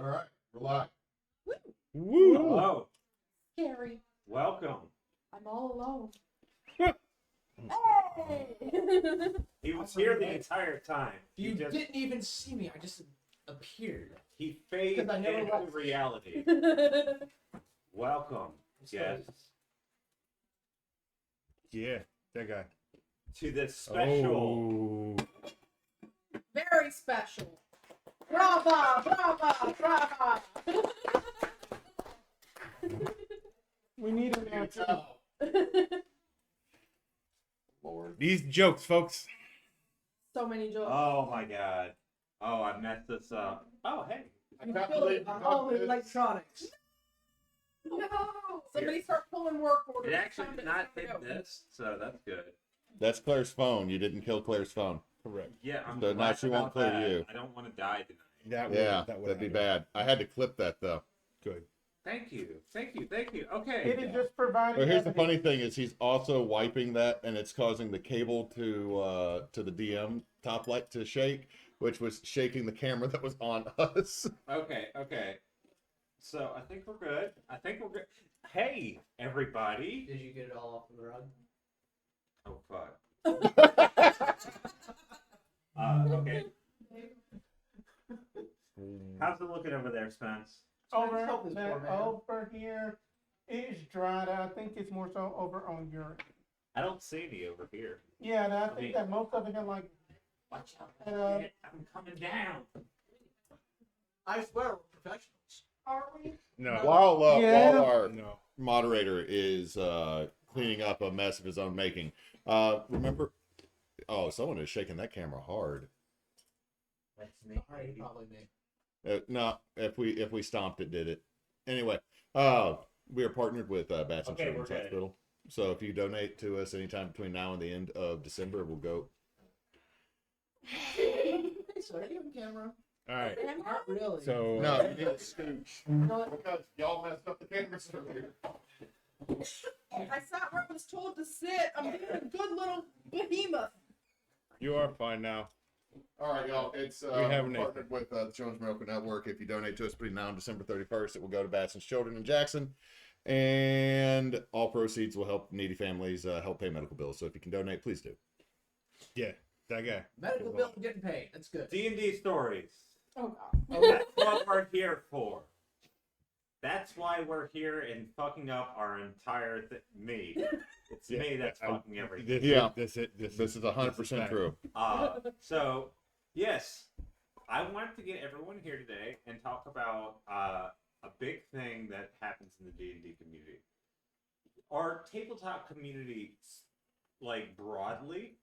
All right, we're live. Woo! Hello. Scary. Welcome. I'm all alone. Hey! He was here the entire time. You didn't even see me. I just appeared. He faded 'Cause I never into left. reality. Welcome, yes, Yeah, that guy. to this special. Oh. Very special. Brava! Brava! Brava! We need an answer. Lord. These jokes, folks. So many jokes. Oh my god. Oh, I messed this up. Oh, hey. I You calculated killed it. All electronics. No! Somebody start pulling work orders. It It's actually time did to- not to hit go. this, so that's good. That's Claire's phone. You didn't kill Claire's phone. Correct. Yeah, I'm So now glad she won't about clear that. you. I don't want to die tonight. That would, Yeah, that would that'd be happen. bad. I had to clip that though. Good. Thank you. Thank you. Thank you. Okay. It is just providing. But here's the funny thing: is he's also wiping that, and it's causing the cable to the DM top light to shake, which was shaking the camera that was on us. Okay, okay. So I think we're good. I think we're good. Hey, everybody. Did you get it all off of the rug? Oh, fuck. Okay. How's it looking over there, Spence? Over, Help this poor man. over here is dried out. I think it's more so over on your. I don't see any over here. Yeah, and I think that most of it are like. Watch out. Uh, I'm coming down. I swear we're professionals. Are we? No. While Yeah. our No. moderator is cleaning up a mess of his own making, remember? Oh, someone is shaking that camera hard. That's me. Alright, probably me. No, if we stomped it, did it? Anyway, we are partnered with Bats and Okay, Children's we're good. Hospital. So if you donate to us anytime between now and the end of December, we'll go. Hey, so are you on camera? All right. Not really. So No, you need to scooch. You know what? Because y'all messed up the cameras earlier. I sat where I was told to sit. I'm being a good little behemoth. you are fine now. All right, y'all. It's We have we're partnered with the Children's Miracle Network. If you donate to us between now and December 31st, it will go to Batson's Children in Jackson, and all proceeds will help needy families help pay medical bills. So if you can donate, please do. Yeah, that guy. Medical bill getting paid. That's good. D&D stories. Oh god. That's what we're here for. That's why we're here and fucking up our entire me. It's Yeah, me that's I- fucking everything. This, Yeah. This This is 100% true. So, yes, I wanted to get everyone here today and talk about a big thing that happens in the D&D community. Our tabletop community, like, broadly,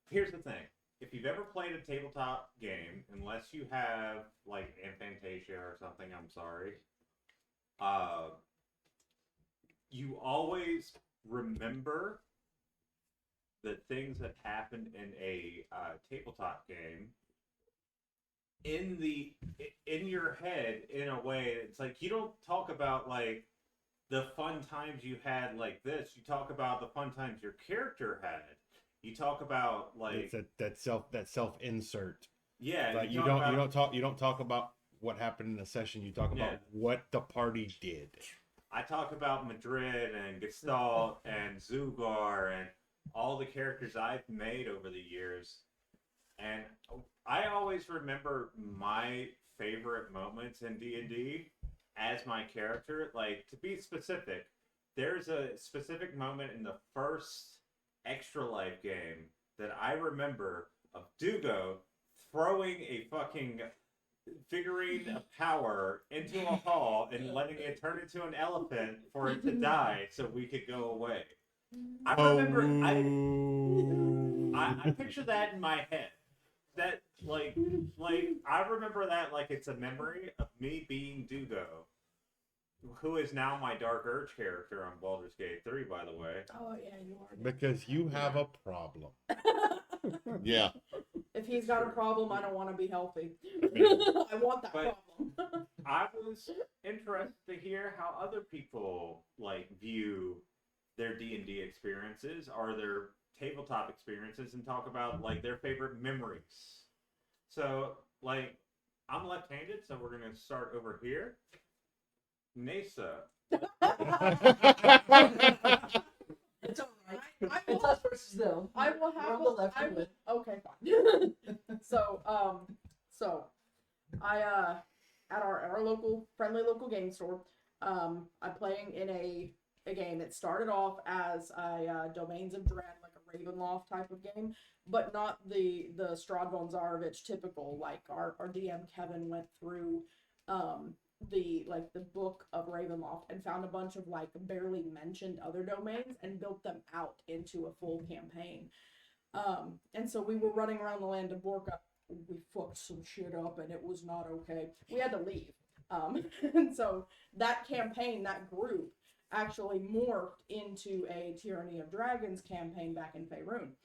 here's the thing. If you've ever played a tabletop game, unless you have, like, Infantasia or something, I'm sorry, you always remember the things that happened in a tabletop game in your head in a way. It's like you don't talk about like the fun times you had like this. You talk about the fun times your character had. You talk about like It's that self insert. yeah. Like you talk don't talk about what happened in the session. You talk about Yeah. what the party did. I talk about Madrid and Gestalt and Zugar and all the characters I've made over the years. And I always remember my favorite moments in D&D as my character. Like, to be specific, there's a specific moment in the first Extra Life game that I remember of Dugo throwing a fucking figurine of power into a hall and letting it turn into an elephant for it to die so we could go away. I remember I picture that in my head. That like I remember that like it's a memory of me being Dugo, who is now my Dark Urge character on Baldur's Gate 3, by the way. Oh yeah, you are. Because you have a problem. Yeah. If he's got a problem, I don't want to be healthy. mean, I want that but- problem. I was interested to hear how other people like view their D&D experiences or their tabletop experiences and talk about like their favorite memories. So like I'm left-handed, so we're gonna start over here. Nasa. It's alright. I It's will, us versus them. I will We're have on the left. I you will, win. okay, fine. So I at our local friendly local game store, I'm playing in a game. It started off as a Domains of Dread, like a Ravenloft type of game, but not the Strahd von Zarovich typical. Like our DM Kevin went through the book of Ravenloft and found a bunch of like barely mentioned other domains and built them out into a full campaign. And so we were running around the land of Borka. We fucked some shit up and it was not okay. We had to leave. And so that campaign, that group, actually morphed into a Tyranny of Dragons campaign back in Faerun.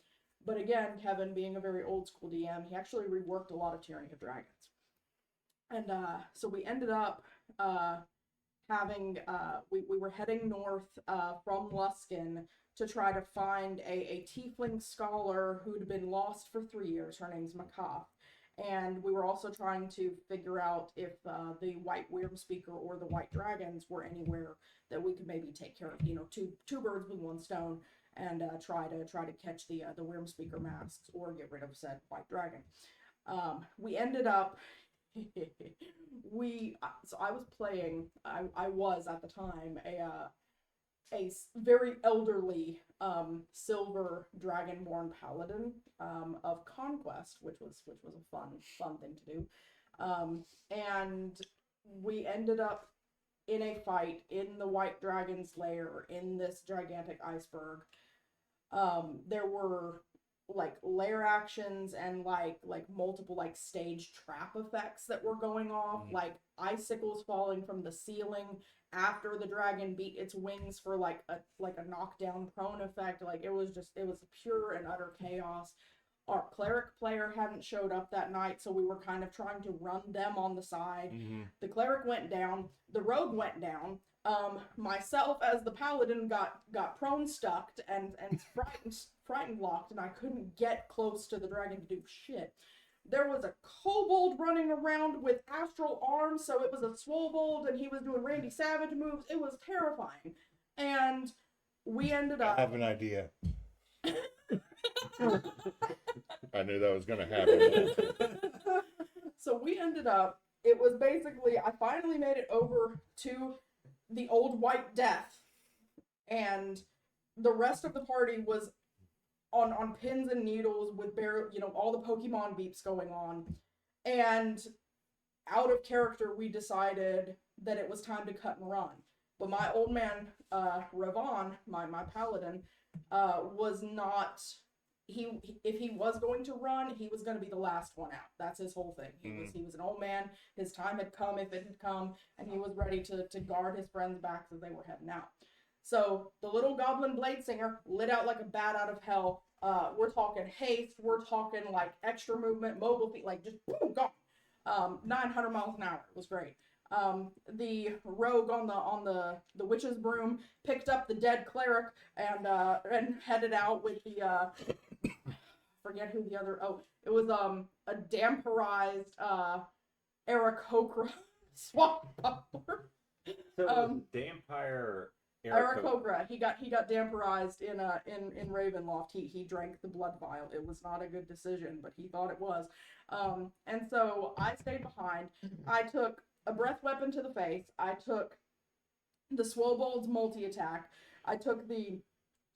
But again, Kevin, being a very old school DM, he actually reworked a lot of Tyranny of Dragons. And so we ended up we were heading north from Luskin to try to find a tiefling scholar who'd been lost for 3 years. Her name's Makaf. And we were also trying to figure out if the White Wyrmspeaker or the White Dragons were anywhere that we could maybe take care of. You know, two birds with one stone, and try to catch the Wyrmspeaker masks or get rid of said White Dragon. We ended up. So I was playing. I was at the time a very elderly silver dragonborn paladin of Conquest, which was a fun thing to do, and we ended up in a fight in the White Dragon's lair in this gigantic iceberg. There were like lair actions and like multiple like stage trap effects that were going off, like icicles falling from the ceiling after the dragon beat its wings for like a knockdown prone effect. Like it was pure and utter chaos. Our cleric player hadn't showed up that night, so we were kind of trying to run them on the side. The cleric went down, the rogue went down. Myself as the paladin got prone stucked and frightened locked, and I couldn't get close to the dragon to do shit. There was a kobold running around with astral arms, so it was a swobold, and he was doing Randy Savage moves. It was terrifying. And we ended up... I have an idea. I knew that was going to happen. So we ended up... It was basically... I finally made it over to the Old White Death, and the rest of the party was on pins and needles with all the Pokemon beeps going on. And out of character, we decided that it was time to cut and run. But my old man, Ravon, my paladin, was not... If he was going to run, he was going to be the last one out. That's his whole thing. He was an old man. His time had come, if it had come, and he was ready to guard his friends' backs as they were heading out. So the little goblin blade singer lit out like a bat out of hell. We're talking haste. We're talking like extra movement, mobile feet, like just boom, gone. 900 miles an hour. It was great. The rogue on the witch's broom picked up the dead cleric and headed out with the forget who the other. Oh, it was a damperized Aarakocra swamp popper. So Dampire Aarakocra. He got damperized in Ravenloft. He drank the blood vial. It was not a good decision, but he thought it was. And so I stayed behind. I took a breath weapon to the face. I took the Swobold's multi-attack. I took the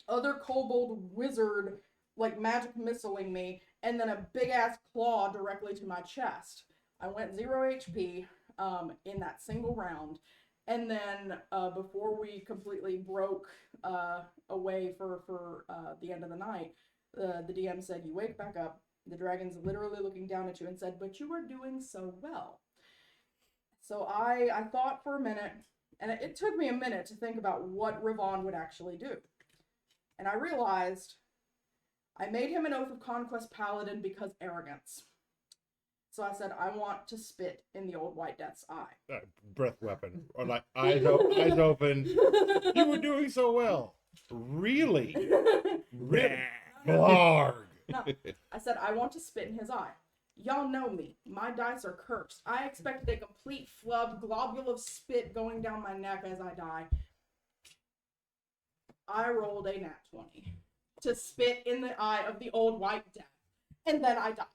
other kobold wizard like magic missiling me, and then a big ass claw directly to my chest. I went 0 HP in that single round. And then before we completely broke away for the end of the night, the DM said, "You wake back up." The dragon's literally looking down at you and said, "But you were doing so well." So I thought for a minute, and it took me a minute to think about what Ravon would actually do. And I realized I made him an Oath of Conquest paladin because arrogance. So I said, I want to spit in the Old White Death's eye. Breath weapon. Or like eyes open. You were doing so well. Really? Blarg. No. I said, I want to spit in his eye. Y'all know me. My dice are cursed. I expected a complete globule of spit going down my neck as I die. I rolled a nat 20 to spit in the eye of the old white death. And then I died.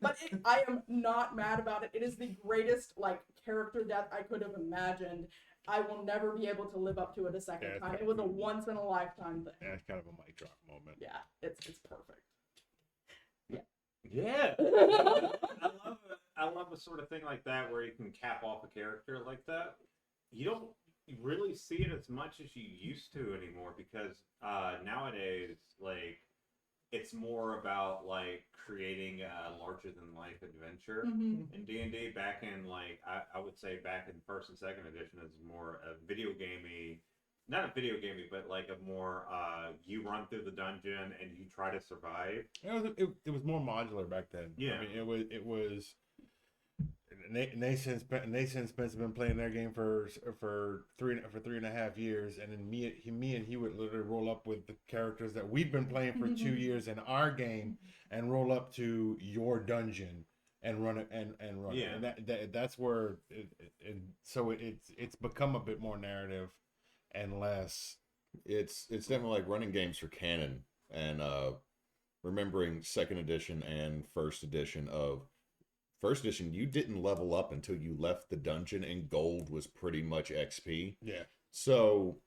But I am not mad about it. It is the greatest, like, character death I could have imagined. I will never be able to live up to it a second Yeah, time. It was a once in a lifetime thing. Yeah, it's kind of a mic drop moment. Yeah, it's perfect. Yeah. I love a sort of thing like that where you can cap off a character like that. You don't really see it as much as you used to anymore because nowadays, like, it's more about like creating a larger than life adventure. Mm-hmm. In D&D, back in like I would say back in first and second edition, is more a video gamey, not a video gamey, but like a more you run through the dungeon and you try to survive. It was more modular back then. Yeah. I mean, it was. Nathan Spence has been playing their game for 3.5 years, and then me and he would literally roll up with the characters that we've been playing for 2 years in our game, and roll up to your dungeon and run it and run it. Yeah. And that's where so it's become a bit more narrative and less. It's definitely like running games for canon and remembering second edition and first edition of. First edition, you didn't level up until you left the dungeon, and gold was pretty much XP. Yeah. So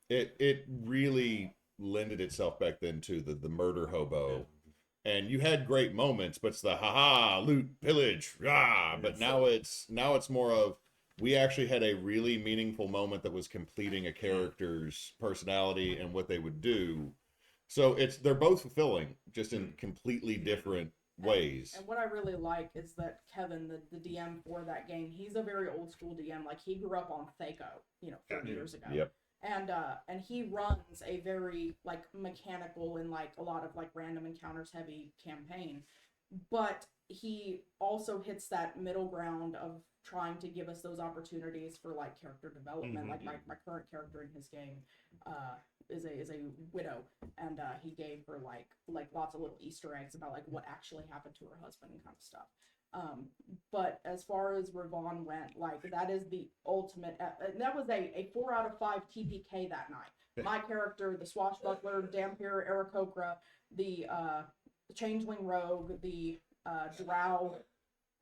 it really lended itself back then to the murder hobo. And you had great moments, but it's the haha, loot, pillage, rah. But now it's more of, we actually had a really meaningful moment that was completing a character's personality and what they would do. So they're both fulfilling, just in completely different ways. And what I really like is that Kevin, the DM for that game, he's a very old school DM. Like, he grew up on THAC0, 30 years ago. Yep. And he runs a very, like, mechanical and, like, a lot of, like, random encounters heavy campaign. But he also hits that middle ground of trying to give us those opportunities for, like, character development. Mhm. Like, my current character in his game is a widow, and he gave her like lots of little Easter eggs about like what actually happened to her husband and kind of stuff. But as far as Ravon went, like, that is the ultimate. And that was a 4 out of 5 TPK that night. My character, the swashbuckler, Dampier, Aarakocra, the changeling rogue, the drow,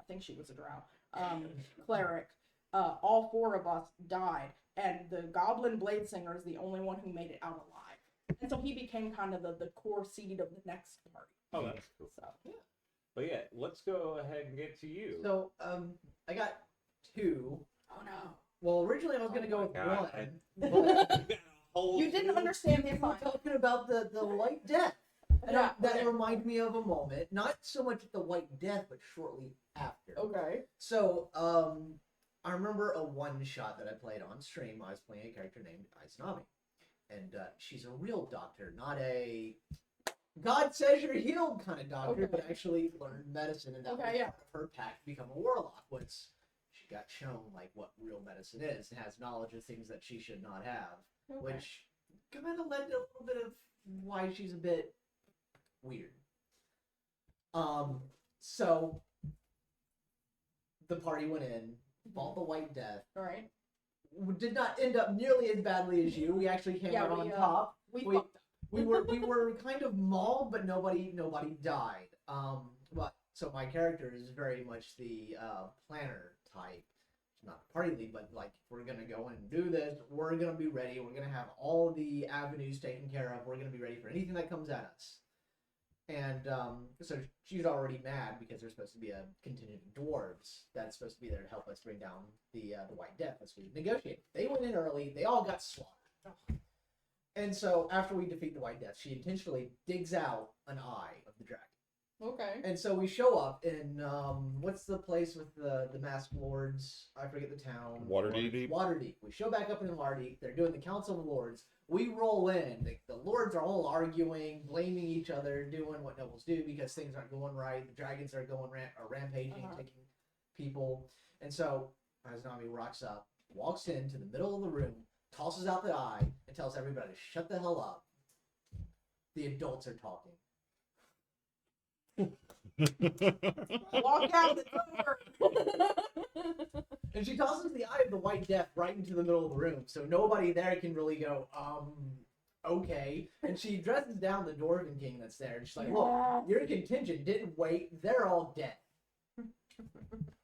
I think she was a drow, cleric. All 4 of us died. And the Goblin Bladesinger is the only one who made it out alive. And so he became kind of the core seed of the next party. Oh, that's cool. So, But yeah, let's go ahead and get to you. So, I got 2. oh no. Well, originally I was gonna go with God, 1, but You didn't understand people his were line. talking about the White Death. And Yeah, that okay. reminded me of a moment, not so much the White Death, but shortly after. Okay. So, I remember a one-shot that I played on stream. I was playing a character named Izanami. And she's a real doctor, not a God says you're healed kind of doctor, Okay. but actually learned medicine, and that Okay, was yeah. part of her pact to become a warlock. Once she got shown like what real medicine is and has knowledge of things that she should not have, Okay. which kind of led to a little bit of why she's a bit weird. So the party went in, fought the White Death. All right. Did not end up nearly as badly as you. We actually came Yeah, out we, on top. We We- fucked up. We were kind of mauled, but nobody died. But so my character is very much the planner type. Not a party lead, but like, if we're gonna go in and do this, we're gonna be ready. We're gonna have all the avenues taken care of. We're gonna be ready for anything that comes at us. And so she's already mad because there's supposed to be a contingent of dwarves that's supposed to be there to help us bring down the White Death as we negotiate. They went in early. They all got slaughtered. And so after we defeat the White Death, she intentionally digs out an eye of the dragon. Okay. And so we show up in what's the place with the masked lords? I forget the town. Waterdeep. Waterdeep. We show back up in Waterdeep. They're doing the Council of Lords. We roll in. The lords are all arguing, blaming each other, doing what nobles do because things aren't going right. The dragons are going rampaging, taking people. And so Izanami rocks up, walks into the middle of the room, tosses out the eye, and tells everybody to shut the hell up. The adults are talking. Walk out the door. And she tosses the Eye of the White Death right into the middle of the room, so nobody there can really go, okay. And she dresses down the Dwarven King that's there, and she's like, look, your contingent didn't wait, they're all dead.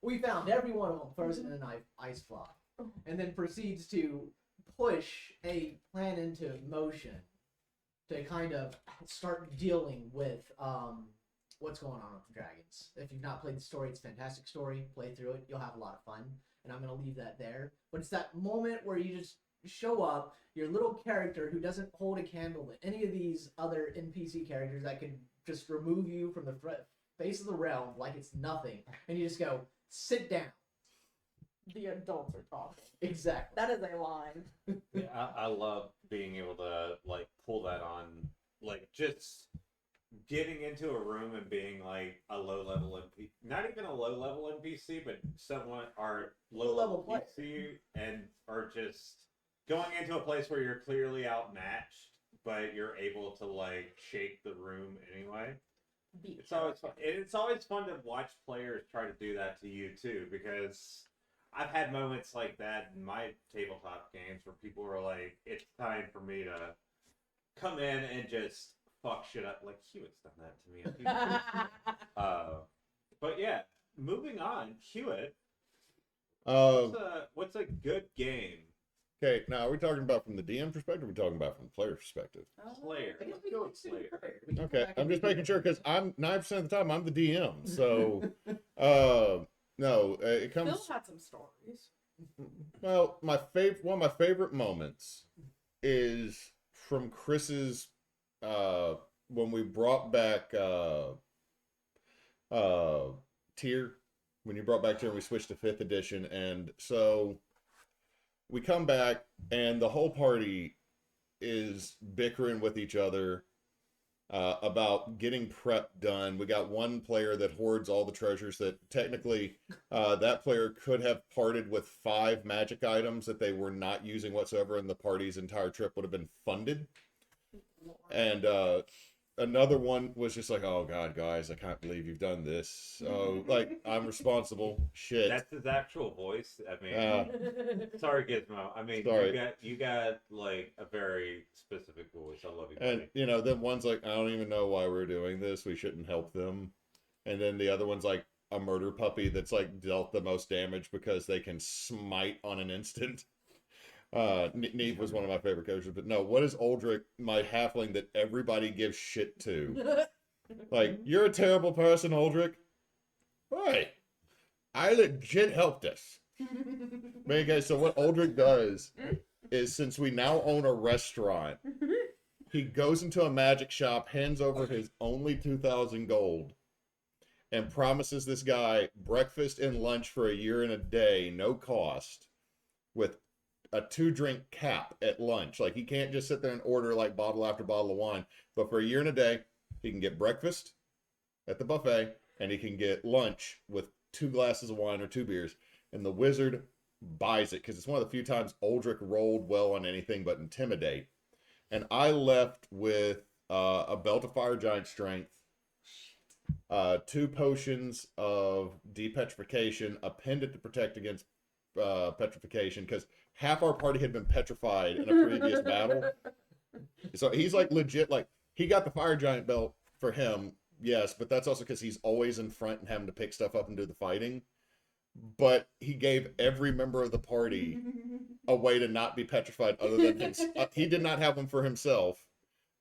We found every one of them frozen in an ice block. And then proceeds to push a plan into motion to kind of start dealing with what's going on with the dragons. If you've not played the story, it's a fantastic story. Play through it, you'll have a lot of fun. And I'm going to leave that there. But it's that moment where you just show up, your little character who doesn't hold a candle to any of these other NPC characters that could just remove you from the face of the realm like it's nothing. And you just go, sit down. The adults are talking. Exactly. That is a line. Yeah, I love being able to like pull that on, like just getting into a room and being like a low level NPC, not even a low level NPC, but someone or low level player. PC, and or just going into a place where you're clearly outmatched, but you're able to like shake the room anyway. It's always fun. It's always fun to watch players try to do that to you too, because I've had moments like that in my tabletop games where people are like, "It's time for me to come in and just fuck shit up." Like Hewitt's done that to me. But yeah, moving on, Hewitt. What's a good game? Okay, now are we talking about from the DM perspective or are we talking about from the player perspective? Player. I guess Let's we go can with do player. player. We can Okay, go back I'm and just do making that. sure because I'm 9% of the time I'm the DM. So, no, it Phil comes. had some stories. Well, one of my favorite moments is from Chris's when we brought back Tier, when you brought back Tier and we switched to 5th edition, and so we come back and the whole party is bickering with each other about getting prep done. We got one player that hoards all the treasures that technically that player could have parted with 5 magic items that they were not using whatsoever, and the party's entire trip would have been funded. And another one was just like, "Oh God, guys, I can't believe you've done this. Oh, like I'm responsible. Shit." That's his actual voice. I mean, sorry, Gizmo. I mean, Sorry. you got like a very specific voice. I love you, And buddy. then one's like, "I don't even know why we're doing this. We shouldn't help them." And then the other one's like a murder puppy that's like dealt the most damage because they can smite on an instant. Neve was one of my favorite coaches, but no, what is Aldrich, my halfling that everybody gives shit to? Like, you're a terrible person, Aldrich. Why? I legit helped us. Okay, so what Aldrich does is, since we now own a restaurant, he goes into a magic shop, hands over his only 2,000 gold, and promises this guy breakfast and lunch for a year and a day, no cost, with a 2-drink cap at lunch. Like, he can't just sit there and order like bottle after bottle of wine, but for a year and a day, he can get breakfast at the buffet, and he can get lunch with 2 glasses of wine or 2 beers, and the wizard buys it because it's one of the few times Aldrich rolled well on anything but intimidate. And I left with a belt of fire giant strength, 2 potions of depetrification, a pendant to protect against petrification, because half our party had been petrified in a previous battle. So he's like legit, like he got the fire giant belt for him, yes, but that's also because he's always in front and having to pick stuff up and do the fighting. But he gave every member of the party a way to not be petrified other than him. He did not have them for himself.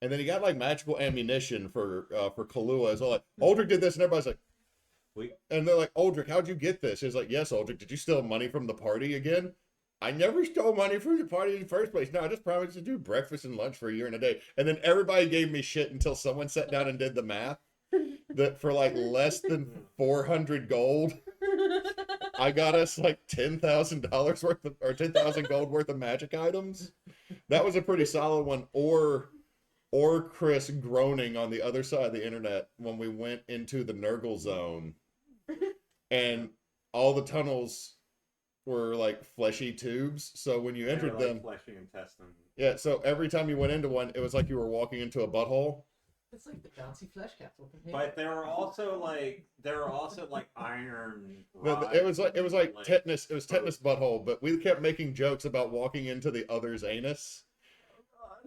And then he got like magical ammunition for Kahlua as well. Like, Aldrich did this, and everybody's like, and they're like, "Aldrich, how'd you get this?" He's like, "Yes, Aldrich, did you steal money from the party again?" "I never stole money from the party in the first place. No, I just promised to do breakfast and lunch for a year and a day." And then everybody gave me shit until someone sat down and did the math. That for like less than 400 gold, I got us like $10,000 worth of, or 10,000 gold worth of magic items. That was a pretty solid one. Or Chris groaning on the other side of the internet when we went into the Nurgle zone, and all the tunnels were like fleshy tubes. So when you entered They're them, like fleshy intestine. yeah. So every time you went into one, it was like you were walking into a butthole. It's like the bouncy flesh capsule. From But there were also like iron. No, it was like rods, tetanus. It was tetanus butthole, but we kept making jokes about walking into the other's anus,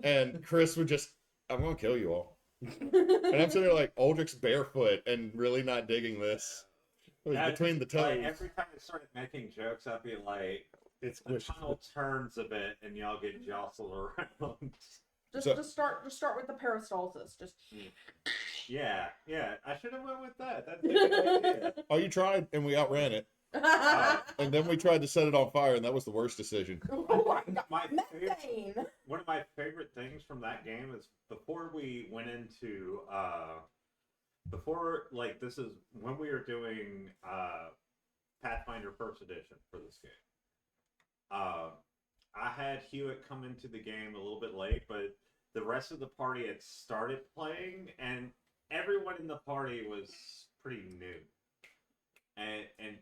and Chris would just, "I'm gonna kill you all," and I'm sitting there like, Aldrich's barefoot and really not digging this. It was Yeah, between the like, toes. every time I started making jokes, I'd be like, It's the squishy. tunnel turns a bit, and y'all get jostled around. Just start with the peristalsis. Just Yeah, I should have went with that. That's a good idea. Oh, you tried, and we outran it, and then we tried to set it on fire, and that was the worst decision. oh my god, My favorite, methane. one of my favorite things from that game is before we went into before, like, this is when we were doing Pathfinder First Edition for this game. I had Hewitt come into the game a little bit late, but the rest of the party had started playing, and everyone in the party was pretty new. And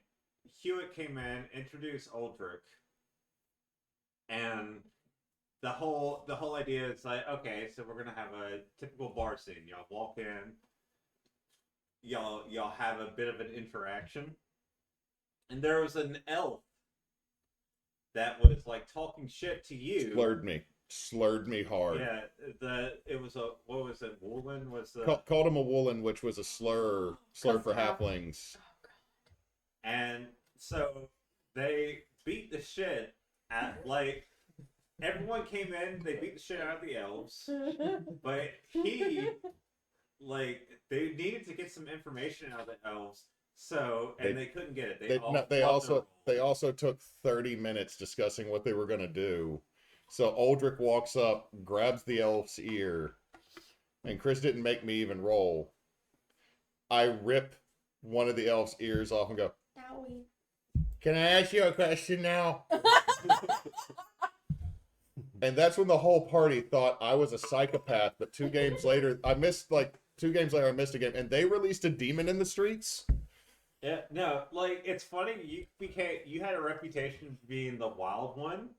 Hewitt came in, introduced Aldrich, and the whole idea is like, okay, so we're gonna have a typical bar scene. Y'all walk in, y'all have a bit of an interaction, and there was an elf that was like talking shit to you. Slurred me hard. Yeah, it was a, what was it? Woolen was the Called him a woolen, which was a slur for halflings. And so they beat the shit at, like, everyone came in, they beat the shit out of the elves, but he, like, they needed to get some information out of the elves, so, and they couldn't get it. They also took 30 minutes discussing what they were gonna do. So Aldrich walks up, grabs the elf's ear, and Chris didn't make me even roll. I rip one of the elf's ears off and go, Owie. "Can I ask you a question now?" And that's when the whole party thought I was a psychopath. But 2 games later, I missed a game, and they released a demon in the streets. Yeah, no, like, it's funny, you had a reputation for being the wild one,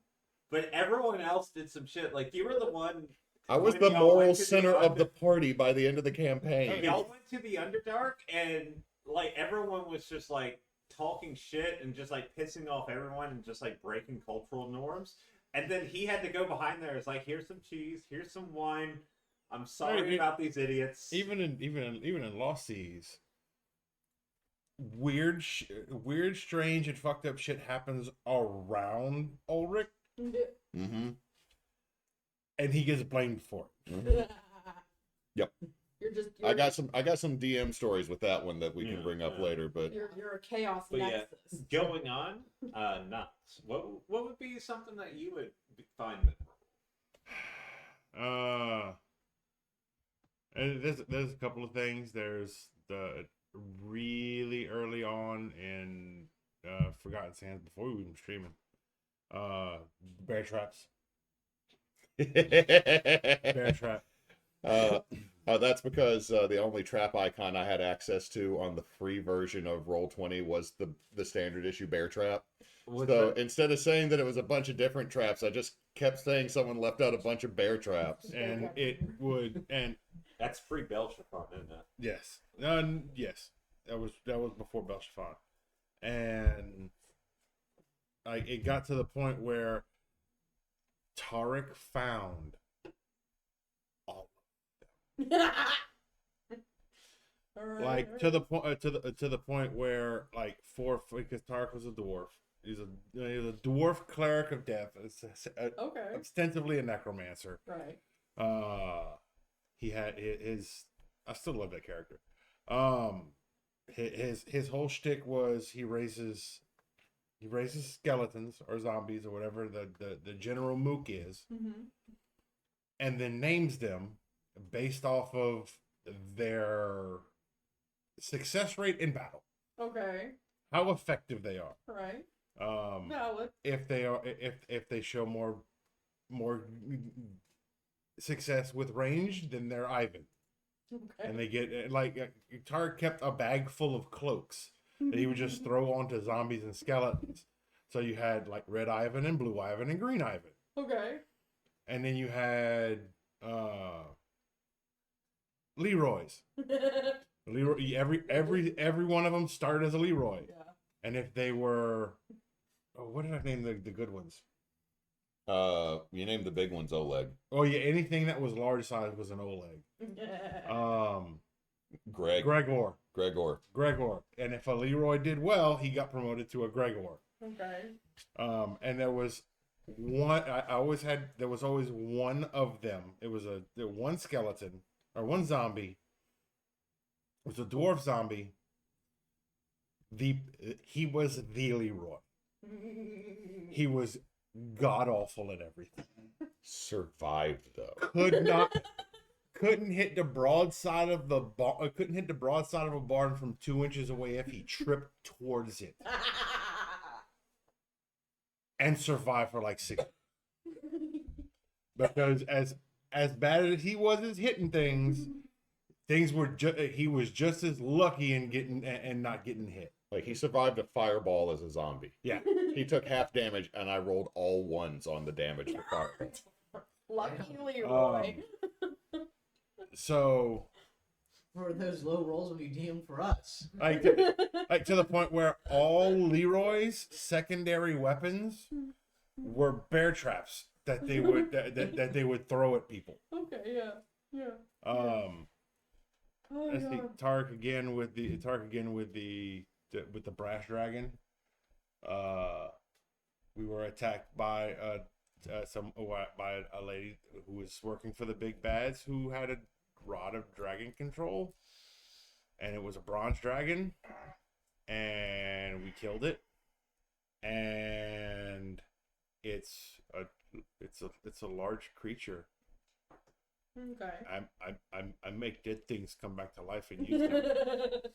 but everyone else did some shit. Like, you were the one. I was when the y'all moral went to center of the party by the end of the campaign. Y'all went to the Underdark, and, like, everyone was just, like, talking shit and just, like, pissing off everyone and just, like, breaking cultural norms. And then he had to go behind there. It's like, here's some cheese, here's some wine. I'm sorry about these idiots. Even in Lost Seas, weird, strange, and fucked up shit happens around Ulrich, Mm-hmm. and he gets blamed for it. Yep. You're I got some DM stories with that one that we can bring up later, but You're a chaos But yeah, nexus. going on, nuts. What would be something that you would find memorable? And there's a couple of things. There's the really early on in Forgotten Sands before we were even streaming. Bear traps. Bear trap. That's because the only trap icon I had access to on the free version of Roll20 was the standard issue bear trap. So instead of saying that it was a bunch of different traps, I just kept saying someone left out a bunch of bear traps. And it would, and That's free Belchicon, isn't it? yes, yes, that was before Belchifon, and like it got to the point where Tarek found all, like to the point to the point where like because Tarek was a dwarf. He's a dwarf cleric of death, Okay. ostensibly a necromancer. Right. He had his. I still love that character. His whole shtick was he raises skeletons or zombies or whatever the general mook is, Mm-hmm. and then names them based off of their success rate in battle, Okay. how effective they are. Right. Um, Valid. if they show more success with range, then they're Ivan, Okay. and they get like Tarek kept a bag full of cloaks that he would just throw onto zombies and skeletons. So you had like Red Ivan and Blue Ivan and Green Ivan, Leroy's. Leroy, every one of them started as a Leroy. Yeah. And if they were, oh, what did I name the good ones? You named the big ones Oleg. Oh yeah, anything that was large size was an Oleg. Gregor. And if a Leroy did well, he got promoted to a Gregor. Okay. And there was one. There was always one of them. It was one skeleton or one zombie. It was a dwarf zombie. He was the Leroy. He was god awful at everything. Survived though. Couldn't hit the broadside of the couldn't hit the broadside of a barn from 2 inches away if he tripped towards it. And survived for like 6. Because as bad as he was at hitting things were he was just as lucky in getting and not getting hit. Like he survived a fireball as a zombie. Yeah. He took half damage, and I rolled all ones on the damage for fireball. Lucky Leroy. So For those low rolls when you DM for us. like to the point where all Leroy's secondary weapons were bear traps that they would that they would throw at people. Okay, yeah. Oh, let's see, God. Tark again with the brass dragon. We were attacked by by a lady who was working for the big bads who had a rod of dragon control, and it was a bronze dragon, and we killed it, and it's a large creature. Okay. I make dead things come back to life and use them.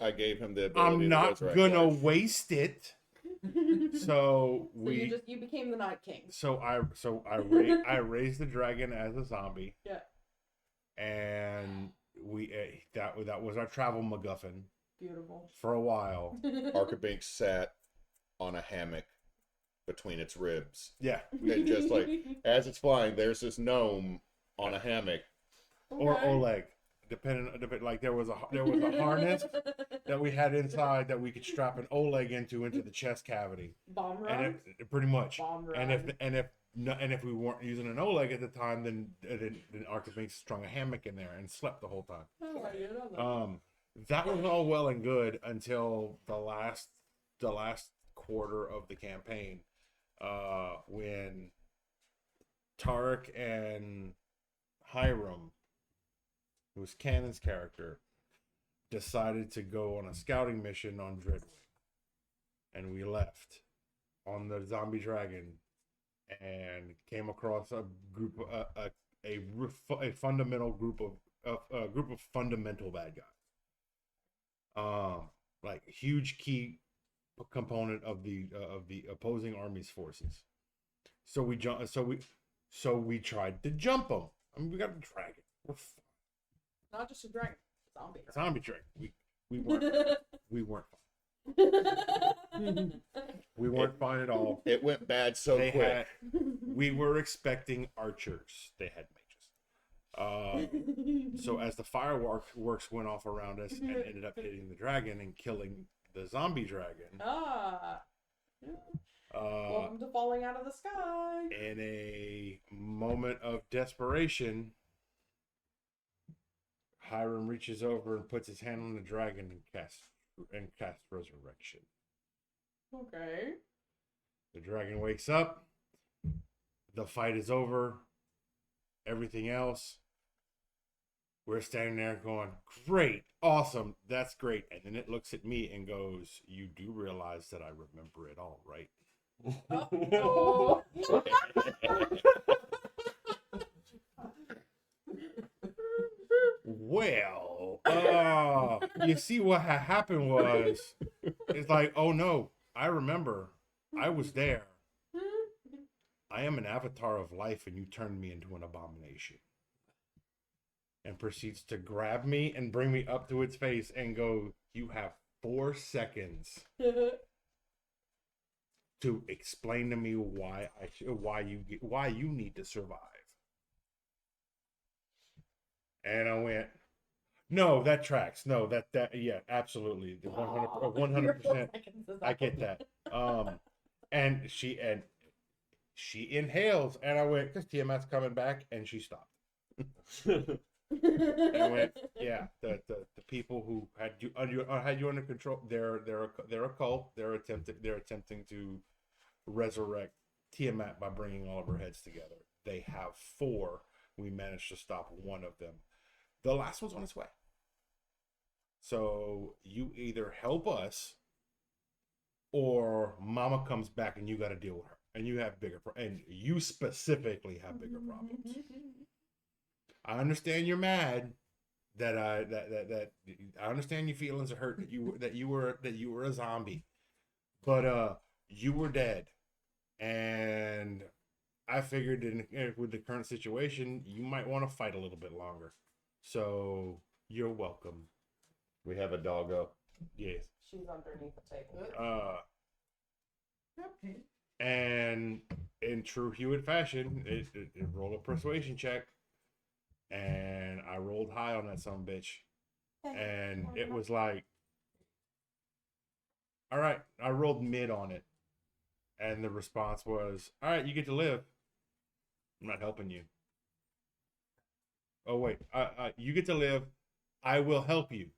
I gave him the ability I'm to not resurrect gonna life. waste it. So you became the Night King. I raised the dragon as a zombie. Yeah. And we that was our travel MacGuffin Beautiful. for a while. Archibink sat on a hammock between its ribs. Yeah. And just like as it's flying, there's this gnome on a hammock. Or Oleg. Depending like there was a harness that we had inside that we could strap an Oleg into the chest cavity. Bomb run. And it pretty much. Bomb And run. if we weren't using an Oleg at the time, then Archibink strung a hammock in there and slept the whole time. Oh, I didn't know that. That was all well and good until the last quarter of the campaign, when Tarek and Hiram, who's Cannon's character, decided to go on a scouting mission on Dreadwing, and we left on the zombie dragon and came across a group a fundamental group of fundamental bad guys. Like huge key component of the opposing army's forces. So we tried to jump them. I mean, we got a dragon. We're fine. Not just a dragon. Zombie. Zombie dragon. We weren't fine. We weren't fine at all. It went bad so quick. We were expecting archers. They had mages. So as the fireworks went off around us and ended up hitting the dragon and killing the zombie dragon, Welcome to falling out of the sky. in a moment of desperation, Hiram reaches over and puts his hand on the dragon and casts resurrection. Okay. The dragon wakes up. The fight is over. Everything else. We're standing there going, great, awesome, that's great. And then it looks at me and goes, you do realize that I remember it all, right? Oh. Well, you see what happened was, it's like, oh no, I remember. I was there. I am an avatar of life and you turned me into an abomination. And proceeds to grab me and bring me up to its face and go, you have 4 seconds to explain to me why you need to survive. And I went, No, that tracks. No, yeah, absolutely. 100%. I get that. And she inhales, and I went, "Cause Tiamat's coming back," and she stopped. And I went, "Yeah, the people who had you under control, they're a cult. They're attempting to resurrect Tiamat by bringing all of her heads together. They have 4. We managed to stop one of them. The last one's on its way. So you either help us, or Mama comes back and you got to deal with her, and you have and you specifically have bigger problems. I understand you're mad that I understand your feelings are hurt that you were a zombie, but you were dead, and I figured with the current situation you might want to fight a little bit longer. So you're welcome." We have a doggo. Yes. She's underneath the table. And in true Hewitt fashion, it rolled a persuasion check, and I rolled high on that son bitch, and it was like, all right, I rolled mid on it, and the response was, all right, you get to live. I'm not helping you. Oh wait, you get to live. I will help you,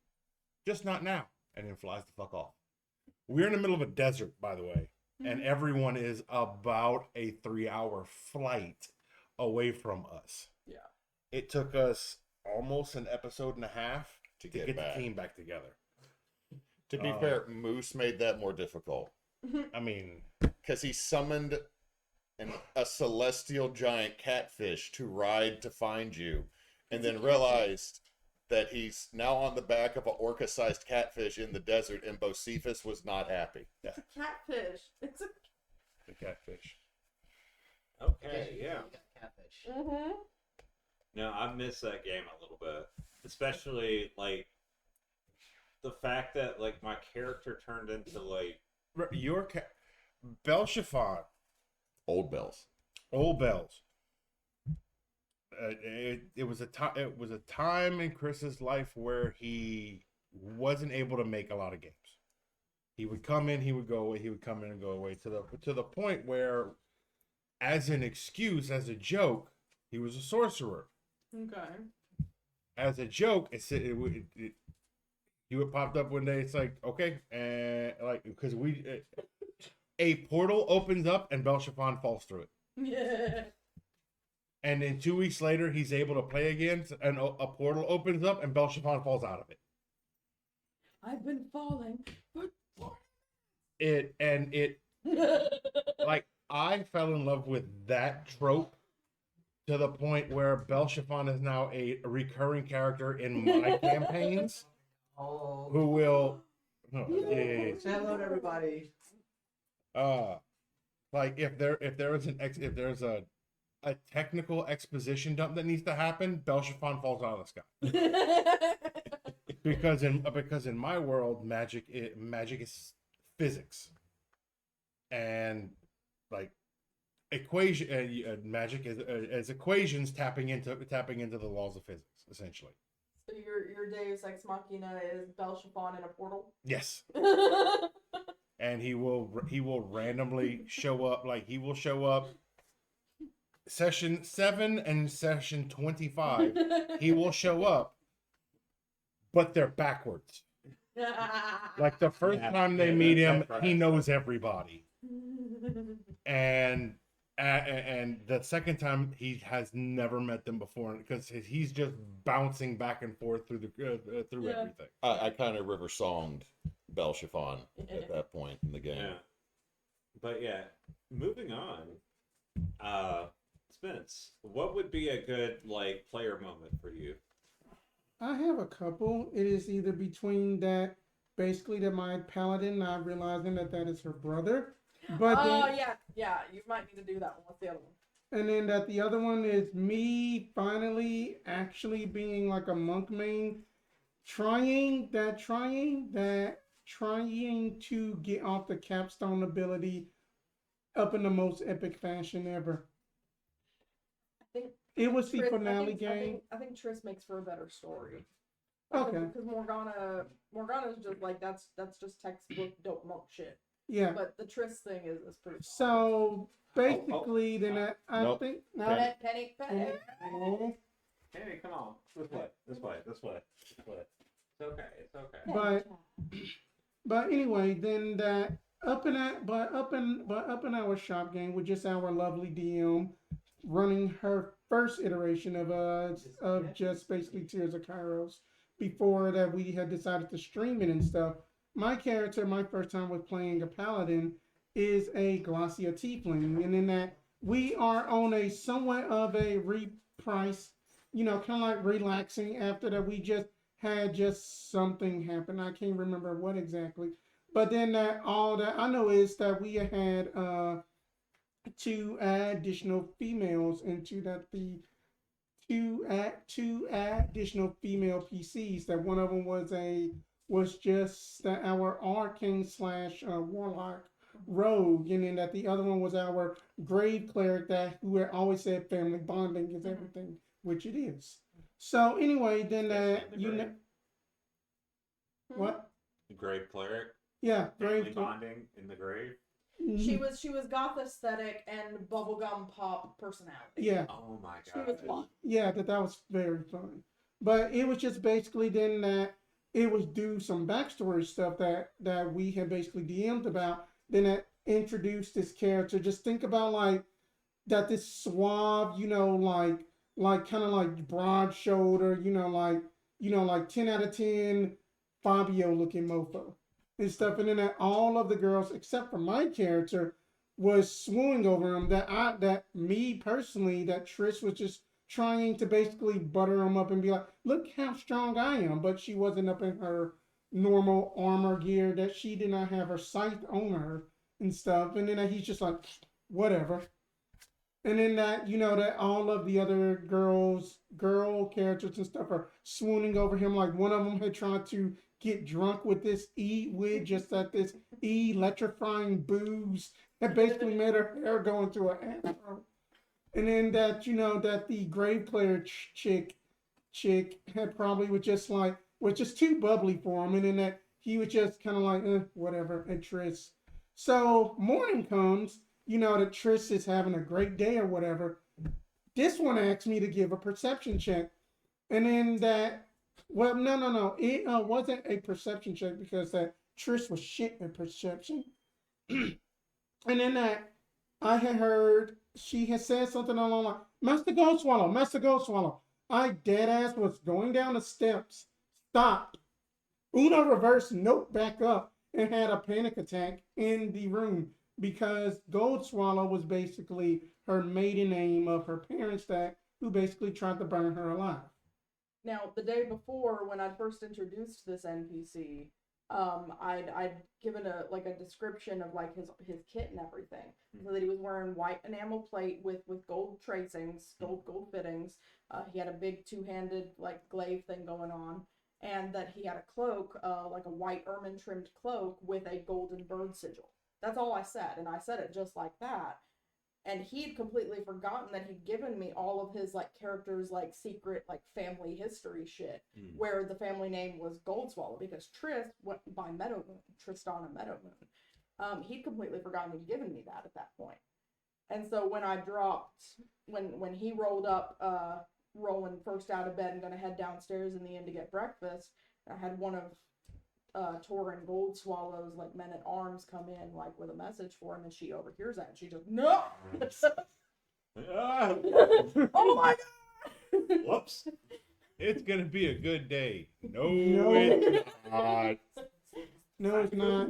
just not now. And then flies the fuck off. We're in the middle of a desert, by the way. And everyone is about a 3-hour flight away from us. Yeah. It took us almost an episode and a half To to get get back. the team back together. To be fair, Moose made that more difficult I mean, because he summoned a celestial giant catfish to ride to find you, and then realized that he's now on the back of an orca-sized catfish in the desert, and Bocephus was not happy. It's a catfish. It's a. the catfish. Okay, yeah. Catfish. No, I miss that game a little bit, especially like the fact that like my character turned into like Your Belshafon, Old bells. Old Bells. It was a time in Chris's life where he wasn't able to make a lot of games. He would come in, he would go away, he would come in and go away, to the point where, as an excuse, as a joke, he was a sorcerer. Okay. As a joke, he would popped up one day. It's like, okay, and like, because a portal opens up and Belshafon falls through it. Yeah. And then 2 weeks later, he's able to play again, and a portal opens up, and Belshafon falls out of it. I've been falling. Like, I fell in love with that trope to the point where Belshafon is now a recurring character in my campaigns. Oh. Who will? Oh, yeah. Say hello to everybody. Like if there's a technical exposition dump that needs to happen, Belshafon falls out of the sky. because in my world, magic is physics, and like magic is equations tapping into the laws of physics, essentially. So your Deus Ex Machina is Belshafon in a portal? Yes. And he will randomly show up. Like, he will show up session 7 and session 25. He will show up, but they're backwards. Like, the first time they meet him, he knows everybody, and the second time he has never met them before, because he's just bouncing back and forth through everything. I kind of river songed Belshafon at that point in the game. yeah. But yeah, moving on. Spence, what would be a good like player moment for you? I have a couple. It is either between that, basically that my paladin not realizing that is her brother. But yeah, you might need to do that one. What's the other one? And then that the other one is me finally actually being like a monk main, trying to get off the capstone ability up in the most epic fashion ever. I think It was the Triss- finale I game. think Triss makes for a better story. Okay. Because Morgana's just like that's just textbook don't monk shit. Yeah. But the Triss thing is pretty. So basically, then I Nope. think no. Penny. Oh, Hey, come on. This way. It's okay. but anyway, then that up in our shop game with just our lovely DM running her first iteration of just basically Tears of Kairos. Before that, we had decided to stream it and stuff. My character, my first time with playing a paladin, is a Glossia Tiefling, and in that we are on a somewhat of a reprice, kind of like relaxing after that we just had something happen. I can't remember what exactly, but then all that I know is that we had two additional females into that the two additional female PCs. That one of them was just our arcane / warlock rogue, and then that the other one was our grave cleric that who had always said family bonding is everything, which it is. So anyway, then what? Grave cleric. Yeah, Family grave bonding in the grave. She was goth aesthetic and bubblegum pop personality. Yeah. Oh my She god. was fun. Yeah, that was very fun. But it was just basically then that it was do some backstory stuff that we had basically DM'd about. Then it introduced this character. Just think about like that this suave, like kind of like broad shoulder, like 10 out of 10 Fabio looking mofo and stuff. And then that all of the girls except for my character was swooning over him. That me personally, that Trish was just trying to basically butter him up and be like, look how strong I am. But she wasn't up in her normal armor gear, that she did not have her scythe on her and stuff. And then he's just like, whatever. And then that, that all of the other girl characters and stuff are swooning over him. Like one of them had tried to get drunk with this with just that this electrifying booze that basically made her hair go into an afro. And then that, that the grave player chick had probably was just too bubbly for him. And then that he was just kind of like, whatever, and Triss. So morning comes, that Triss is having a great day or whatever. This one asked me to give a perception check. And then that, well, no. It wasn't a perception check because that Triss was shit at perception. And then that I had heard she had said something along like, Master Goldswallow. I dead ass was going down the steps, stopped, Uno reversed, nope, back up, and had a panic attack in the room because Goldswallow was basically her maiden name of her parents who basically tried to burn her alive. Now, the day before, when I first introduced this NPC, I'd given a description of like his kit and everything, so that he was wearing white enamel plate with gold tracings, gold fittings. He had a big two-handed like glaive thing going on, and that he had a cloak, like a white ermine trimmed cloak with a golden bird sigil. That's all I said, and I said it just like that. And he'd completely forgotten that he'd given me all of his like characters like secret like family history shit, where the family name was Goldswallow because Triss went by Meadowmoon, Tristana Meadowmoon. He'd completely forgotten he'd given me that at that point. And so when I dropped, when he rolled up, rolling first out of bed and gonna head downstairs in the inn to get breakfast, I had one of Torin Goldswallow's like men at arms come in like with a message for him, and she overhears that and she just no. Oh my god! Whoops. It's gonna be a good day. No, No. it's not. No, it's not.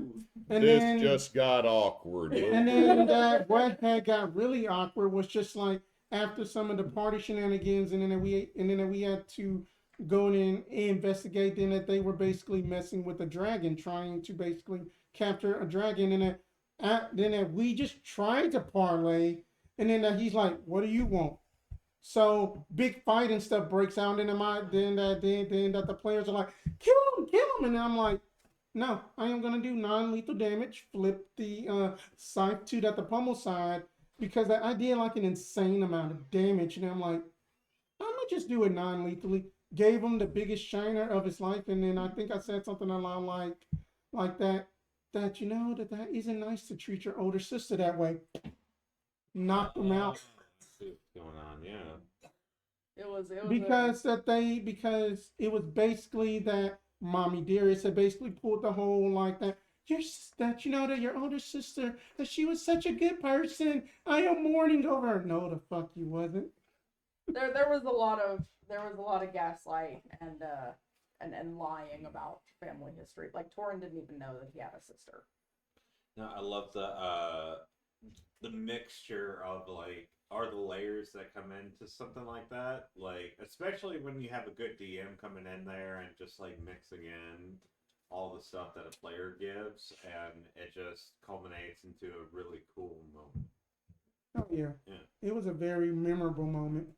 And This then just got awkward. And then that what had got really awkward was just like after some of the party shenanigans, and then we had to go in and investigate. Then that they were basically messing with a dragon, trying to basically capture a dragon, and then that we just tried to parlay, and then that he's like, "What do you want?" So big fight and stuff breaks out, and then that the players are like, kill him, and I'm like, no, I am gonna do non-lethal damage. Flip the scythe to the pommel side because I did like an insane amount of damage, and I'm like, I'm gonna just do it non-lethally. gave him the biggest shiner of his life, and then I think I said something along like that. That you know that isn't nice to treat your older sister that way. Knocked him out. See what's going on, yeah. It was Because it was basically that mommy dearest had basically pulled the whole like that. That you know that your older sister that she was such a good person. I am mourning over her. No, the fuck you wasn't. there was a lot of gaslight and lying about family history. Like Torin didn't even know that he had a sister. No, I love the mixture of like are the layers that come into something like that. Like especially when you have a good DM coming in there and just like mixing in all the stuff that a player gives, and it just culminates into a really cool moment. Oh yeah. Yeah. It was a very memorable moment.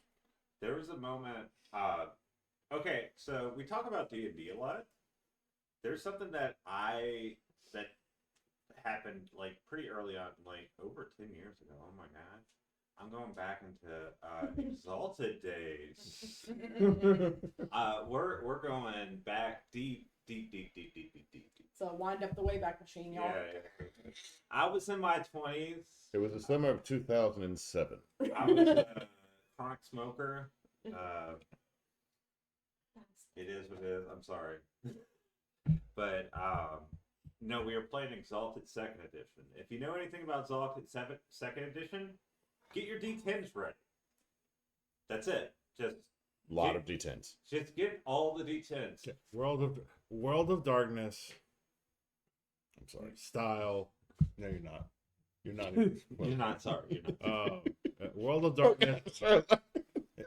There was a moment. Okay, so we talk about D&D a lot. There's something that happened like pretty early on, like over 10 years ago. Oh my god, I'm going back into Exalted days. We're going back deep. So wind up the Wayback Machine, y'all. Yeah. I was in my 20s. It was the summer of 2007. I was a chronic smoker. It is what it is. I'm sorry. But no, we were playing Exalted Second Edition. If you know anything about Exalted Second Edition, get your D10s ready. That's it. Just A lot of D10s. Just get all the D10s. World of Darkness I'm sorry. style. No, you're not. You're not. Even, You're not sorry. You're not. World of Darkness.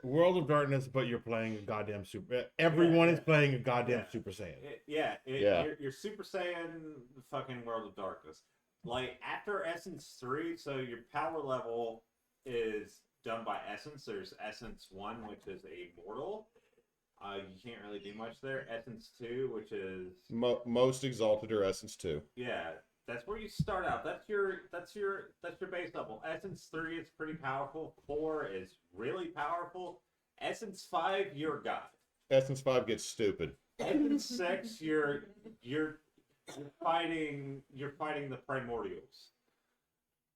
World of Darkness, but you're playing a goddamn super. Everyone is playing a goddamn Super Saiyan. Yeah. You're Super Saiyan fucking World of Darkness. Like after Essence 3, so your power level is done by Essence. There's Essence 1, which is a mortal. You can't really do much there. Essence 2, which is Most Exalted are Essence 2. yeah, that's where you start out. That's your base level. Essence 3 is pretty powerful. 4 is really powerful. Essence 5, you're God. Essence 5 gets stupid. Essence 6, you're fighting the primordials.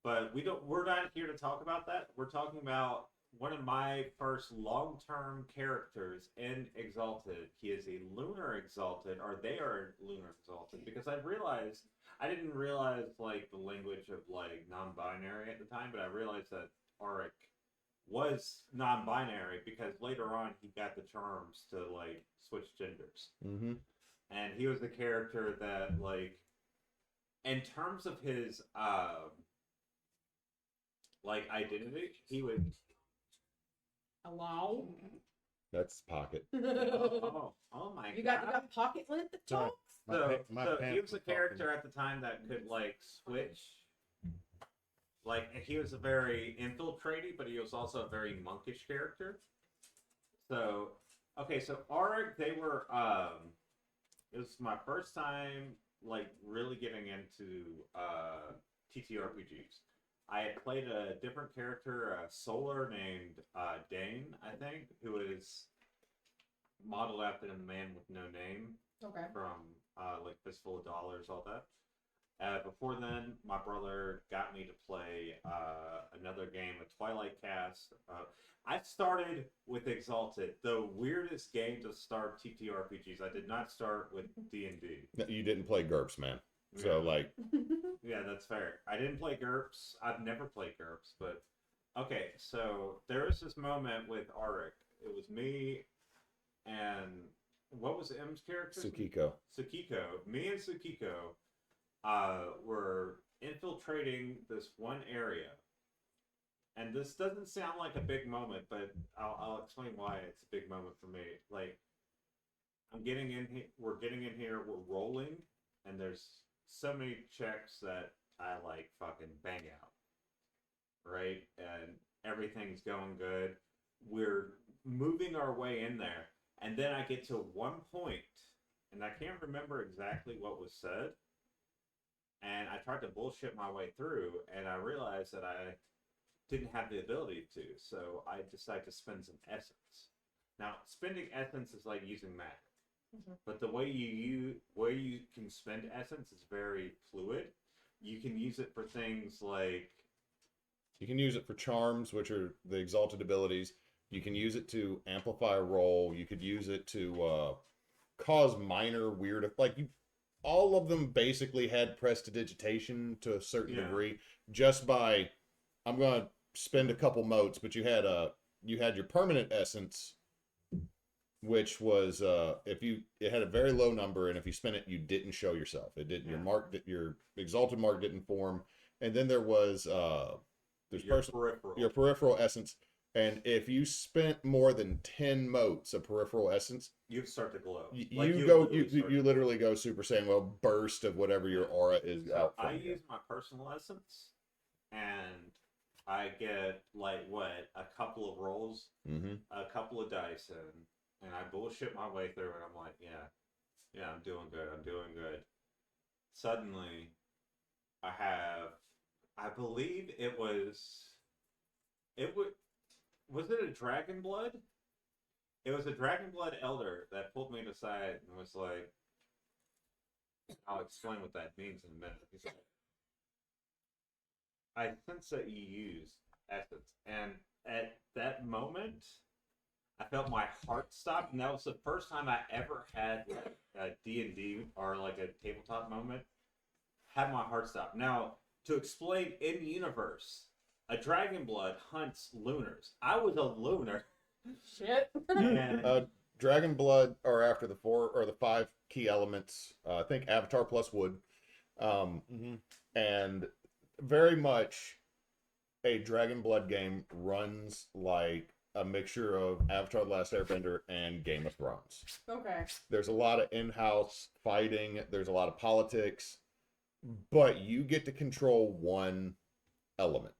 But we're not here to talk about that. We're talking about one of my first long-term characters in Exalted. He is a Lunar Exalted, or they are Lunar Exalted, because I didn't realize like the language of like non-binary at the time, but I realized that Auric was non-binary because later on he got the terms to like switch genders. Mm-hmm. And he was the character that like in terms of his like identity, he would Hello? That's Pocket. oh my You god. got pocket lint that Sorry. talks? So he pants was a were character at the time that could like switch. Like he was a very infiltrating, but he was also a very monkish character. So okay, so Auric, they were it was my first time like really getting into TTRPGs. I had played a different character, a Solar named Dane, I think, who is modeled after the Man with No Name Okay. from like Fistful of Dollars, all that. Before then, my brother got me to play another game, a Twilight Cast. I started with Exalted, the weirdest game to start TTRPGs. I did not start with D&D. No, you didn't play GURPS, man. So, like, Yeah, that's fair. I didn't play GURPS. I've never played GURPS, but okay. So there was this moment with Auric. It was me and what was M's character? Tsukiko. Tsukiko. Me and Tsukiko were infiltrating this one area, and this doesn't sound like a big moment, but I'll explain why it's a big moment for me. Like, I'm getting in here. We're getting in here. We're rolling, and there's so many checks that I like fucking bang out, right? And everything's going good. We're moving our way in there, and then I get to one point, and I can't remember exactly what was said, and I tried to bullshit my way through, and I realized that I didn't have the ability to, so I decided to spend some essence. Now, spending essence is like using magic, Mhm. but the way where you can spend essence is very fluid. You can use it for things like You can use it for charms, which are the exalted abilities. You can use it to amplify a roll. You could use it to cause minor weird, like you. All of them basically had prestidigitation to a certain Yeah. degree, just by. I'm gonna spend a couple motes, but you had your permanent essence, which was if you it had a very low number, and if you spent it, you didn't show yourself. It didn't. Your Yeah. mark, your exalted mark didn't form, and then there was there's your person peripheral. your peripheral essence, and if you spent more than 10 motes of peripheral essence, You start to glow. you, Like, you you go literally start you to literally go Super Saiyan, well, burst of whatever your aura is So out I from you. use my personal essence, and I get like what, a couple of rolls, Mm-hmm. a couple of dice in, and I bullshit my way through, and I'm like, yeah, I'm doing good. I'm doing good. Suddenly, I believe was it a dragon blood? It was a dragon blood elder that pulled me aside and was like, I'll explain what that means in a minute. He's like, I sense that you use essence, and at that moment, I felt my heart stop, and that was the first time I ever had like a D&D or like a tabletop moment. Had my heart stop. Now, to explain in universe, a dragon blood hunts lunars. I was a lunar, Shit. and Dragon blood are after the 4 or the 5 key elements. I think Avatar plus wood, Mm-hmm. and very much a dragon blood game runs like a mixture of Avatar: The Last Airbender and Game of Thrones. Okay. There's a lot of in-house fighting. There's a lot of politics, but you get to control one element.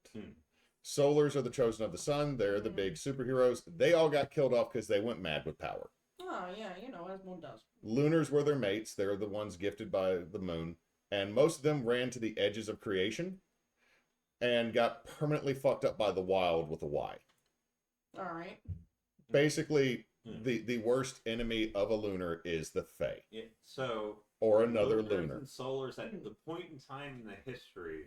Solars are the chosen of the sun. They're the big superheroes. They all got killed off because they went mad with power. Oh yeah, as one does. Lunars were their mates. They're the ones gifted by the moon. And most of them ran to the edges of creation and got permanently fucked up by the wild with a Y. All right. Basically, the worst enemy of a lunar is the Fae. yeah, so Or another lunars lunar. and solars at the point in time in the history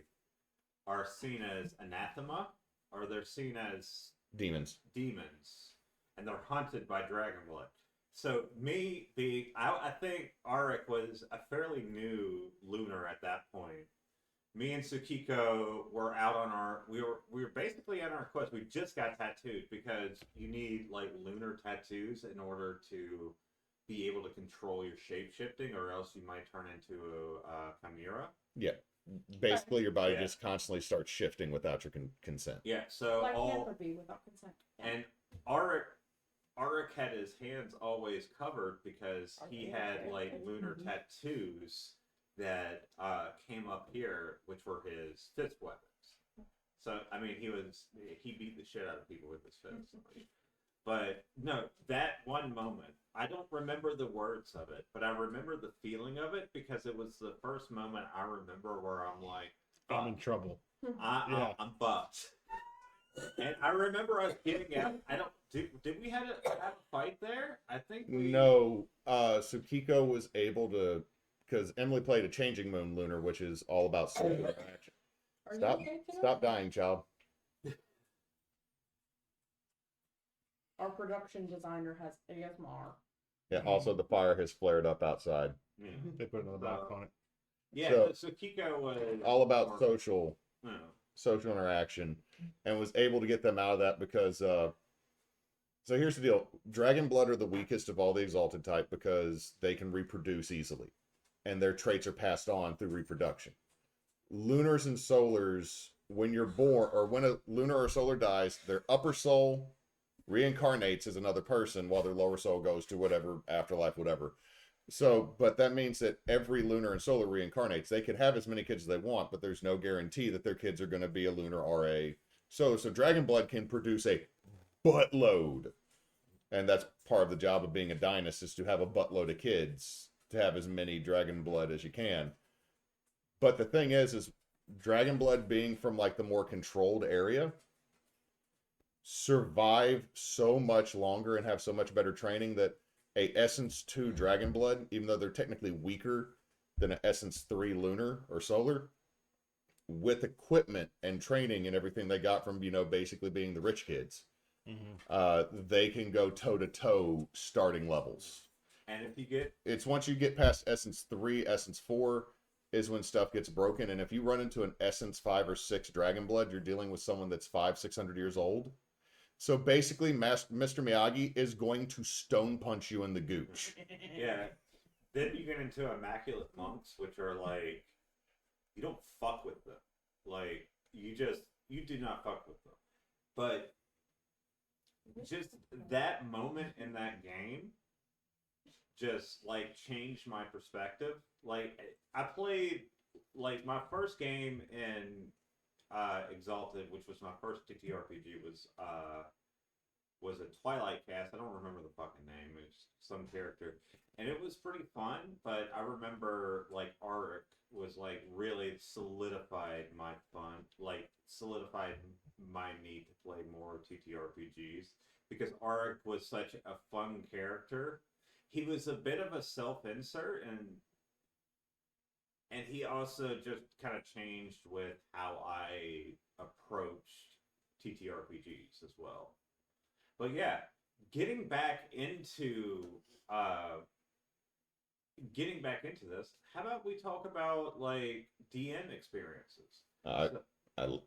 are seen as anathema, or they're seen as Demons. demons, and they're hunted by dragon blood. So I think Arik was a fairly new lunar at that point. Me and Tsukiko were out on we were basically on our quest. We just got tattooed because you need like lunar tattoos in order to be able to control your shape shifting, or else you might turn into a chimera. Yeah. Basically, your body Yeah. just constantly starts shifting without your consent. Yeah, so Like Lycanthropy without consent. Yeah. and Arik had his hands always covered because he had like lunar tattoos that came up here, which were his fist weapons. So I mean, he beat the shit out of people with his fists. But no, that one moment, I don't remember the words of it, but I remember the feeling of it because it was the first moment I remember where I'm like, I'm in trouble. Yeah. I'm fucked. And I remember us getting out. Did we have a fight there? I think we. No, Tsukiko was able to, because Emily played a Changing Moon Lunar, which is all about soul interaction. Are Stop, you okay, kiddo? stop dying, child. Our production designer has ASMR. Yeah. Also, the fire has flared up outside. Yeah, They put another box on it. yeah So- so Kiko was All about more- social No. social interaction, and was able to get them out of that because. So here's the deal: Dragon Blood are the weakest of all the Exalted type because they can reproduce easily, and their traits are passed on through reproduction. Lunars and Solars, when you're born, or when a lunar or solar dies, their upper soul reincarnates as another person while their lower soul goes to whatever afterlife, whatever. So, but that means that every lunar and solar reincarnates. They could have as many kids as they want, but there's no guarantee that their kids are going to be a lunar or a so Dragon Blood can produce a buttload, and that's part of the job of being a dynast, is to have a buttload of kids, to have as many Dragon Blood as you can. But the thing is Dragon Blood being from like the more controlled area, survive so much longer and have so much better training that a Essence 2 Dragon Blood, even though they're technically weaker than an Essence 3 Lunar or Solar, with equipment and training and everything they got from, basically being the rich kids, they can go toe to toe starting levels. And if you get It's once you get past Essence 3, Essence 4 is when stuff gets broken. And if you run into an Essence 5 or 6 Dragon Blood, you're dealing with someone that's 500-600 years old. So basically, Mr. Miyagi is going to stone punch you in the gooch. yeah, then you get into Immaculate Monks, which are like, you don't fuck with them. Like, you do not fuck with them. But just that moment in that game just, like, changed my perspective. Like, I played, like, my first game in Exalted, which was my first TTRPG, was a Twilight Cast. I don't remember the fucking name. It's some character. And it was pretty fun, but I remember, like, Auric was, like, really solidified my need to play more TTRPGs, because Auric was such a fun character. He was a bit of a self-insert, and he also just kind of changed with how I approached TTRPGs as well. But yeah, getting back into this, how about we talk about, like, DM experiences?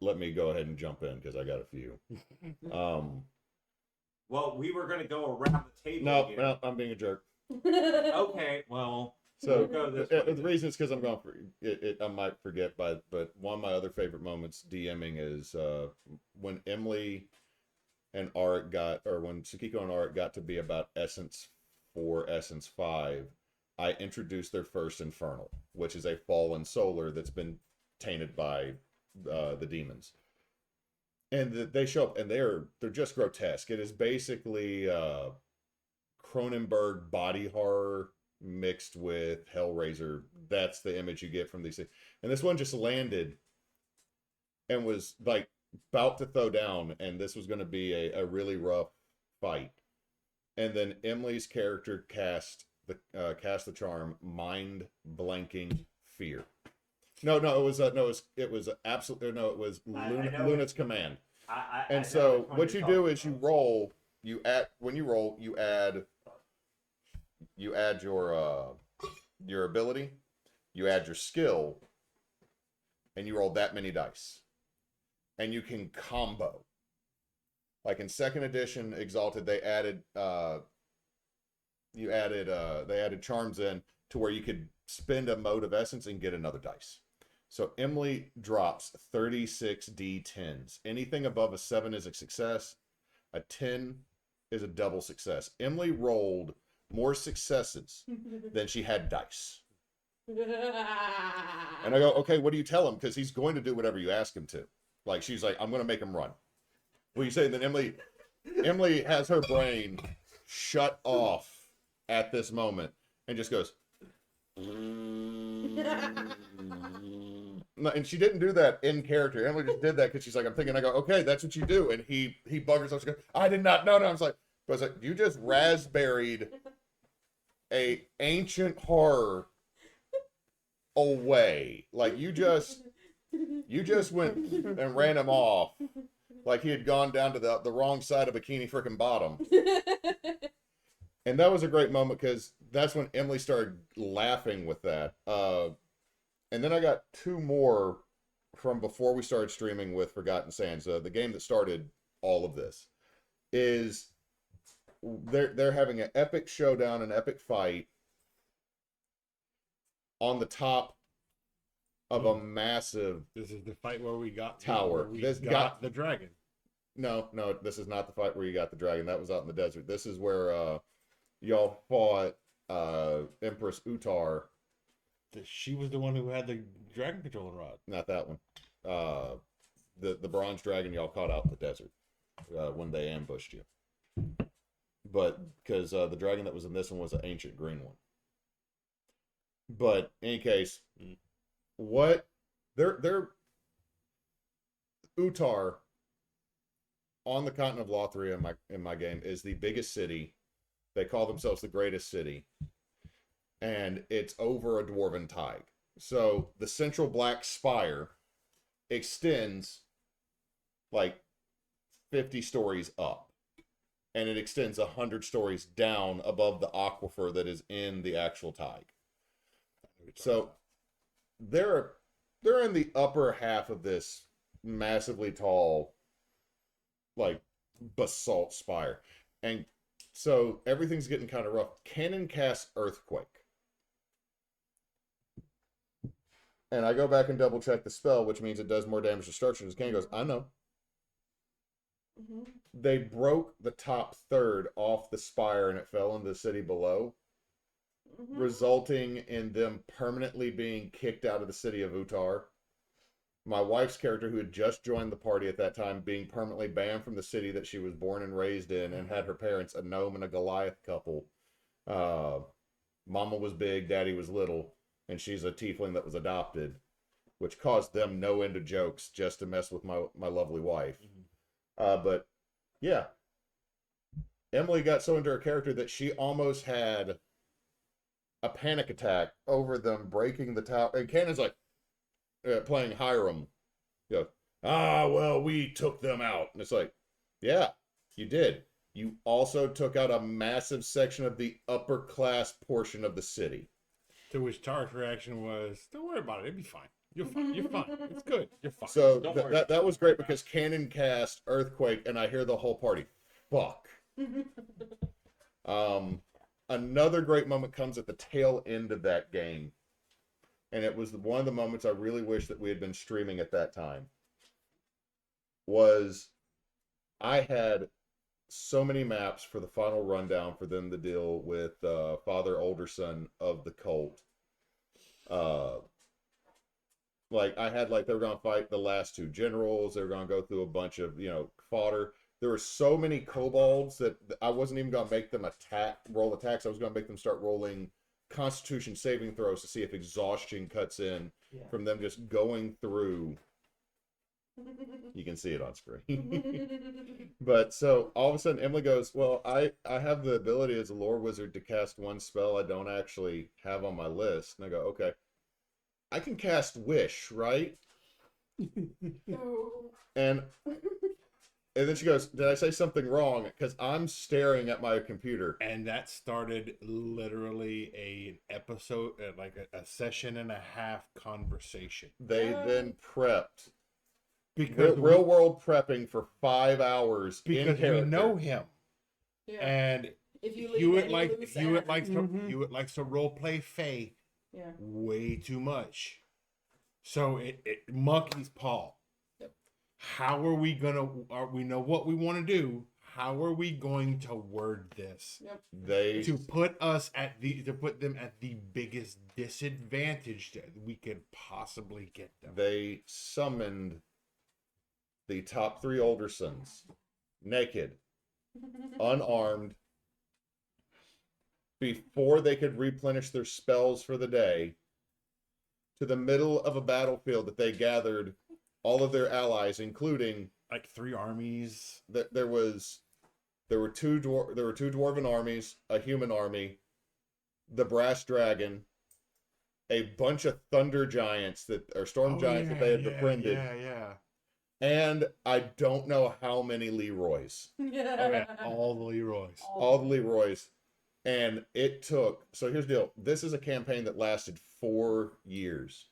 Let me go ahead and jump in because I got a few. Well, we were going to go around the table again. No, I'm being a jerk. Okay, well, So we'll go this way. the reason is because I'm going for it. I might forget, but one of my other favorite moments DMing is when Emily and Auric when Sakiko and Auric got to be about Essence 4, Essence 5. I introduced their first Infernal, which is a fallen solar that's been tainted by the demons. And they show up, and they're just grotesque. It is basically Cronenberg body horror mixed with Hellraiser. That's the image you get from these things. And this one just landed and was like about to throw down, and this was going to be a really rough fight. And then Emily's character cast the charm Mind Blanking Fear. It was Luna's command. And so what you do is you add your ability, you add your skill, and you roll that many dice. And you can combo. Like in second edition Exalted, they added charms in to where you could spend a mode of essence and get another dice. So Emily drops 36 D10s. Anything above a 7 is a success. A 10 is a double success. Emily rolled more successes than she had dice. And I go, okay, what do you tell him? Because he's going to do whatever you ask him to. Like, she's like, I'm going to make him run. Well, you say, then Emily has her brain shut off at this moment and just goes. No, and she didn't do that in character. Emily just did that because she's like, I'm thinking. I go, okay, that's what you do. And he buggers us. I did not. No. I was like, you just raspberried a ancient horror away. Like you just went and ran him off like he had gone down to the wrong side of Bikini Frickin' Bottom. And that was a great moment because that's when Emily started laughing with that. And then I got two more from before we started streaming with Forgotten Sands. The game that started all of this is they're having an epic showdown, an epic fight on the top of a massive. This is the fight where we got tower. This got the dragon. No, this is not the fight where you got the dragon. That was out in the desert. This is where y'all fought Empress Utar. She was the one who had the dragon controlling rod. Not that one. The bronze dragon y'all caught out in the desert when they ambushed you. But because the dragon that was in this one was an ancient green one. But in any case, what they're Utar on the continent of Lothria in my game is the biggest city. They call themselves the greatest city, and it's over a dwarven tide. So the central black spire extends like 50 stories up, and it extends 100 stories down above the aquifer that is in the actual tide. So they're in the upper half of this massively tall, like, basalt spire, and so everything's getting kind of rough. Cannon casts Earthquake, and I go back and double check the spell, which means it does more damage to structures. Cannon goes, I know. Mhm. They broke the top third off the spire, and it fell into the city below, Mhm. resulting in them permanently being kicked out of the city of Utar. My wife's character, who had just joined the party at that time, being permanently banned from the city that she was born and raised in, and had her parents, a gnome and a Goliath couple. Mama was big, daddy was little, and she's a tiefling that was adopted, which caused them no end of jokes just to mess with my lovely wife. But yeah, Emily got so into her character that she almost had a panic attack over them breaking the tower. And Cannon's like, playing Hiram, you know, well, we took them out. And it's like, yeah, you did. You also took out a massive section of the upper class portion of the city. To which Tar's reaction was, "Don't worry about it. It'll be fine. You're fine. You're fine. It's good. You're fine." So Don't worry. that was great because Cannon cast Earthquake, and I hear the whole party, fuck. Another great moment comes at the tail end of that game, and it was one of the moments I really wish that we had been streaming at that time. Was I had so many maps for the final rundown for them to deal with father, older son of the cult. Like I had, like, they were gonna fight the last two generals. They were gonna go through a bunch of, fodder. There were so many kobolds that I wasn't even gonna make them roll attacks. I was gonna make them start rolling Constitution saving throws to see if exhaustion cuts in Yeah. from them just going through. You can see it on screen. But so all of a sudden Emily goes, well, I have the ability as a lore wizard to cast one spell I don't actually have on my list. And I go, okay, I can cast Wish, right? And then she goes, did I say something wrong? Because I'm staring at my computer. And that started literally an episode, like a session and a half conversation. They then prepped. Because Real world prepping for 5 hours in because we character. know him, Yeah. and If you leave Hewitt any likes loose Hewitt ends- likes to Mhm. Hewitt likes to role play Faye Yeah. way too much, so it monkeys paw. Yep. How are we gonna? We know what we want to do. How are we going to word this They to put them at the biggest disadvantage that we could possibly get them? they summoned the top 3 older sons, naked, unarmed, before they could replenish their spells for the day, to the middle of a battlefield that they gathered all of their allies, including Like 3 armies. there were two dwarven armies, a human army, the brass dragon, a bunch of thunder giants storm giants that they had befriended, Yeah. and I don't know how many Leroys. Oh yeah, all the Leroys. All the Leroys. And it took, so here's the deal. This is a campaign that lasted 4 years.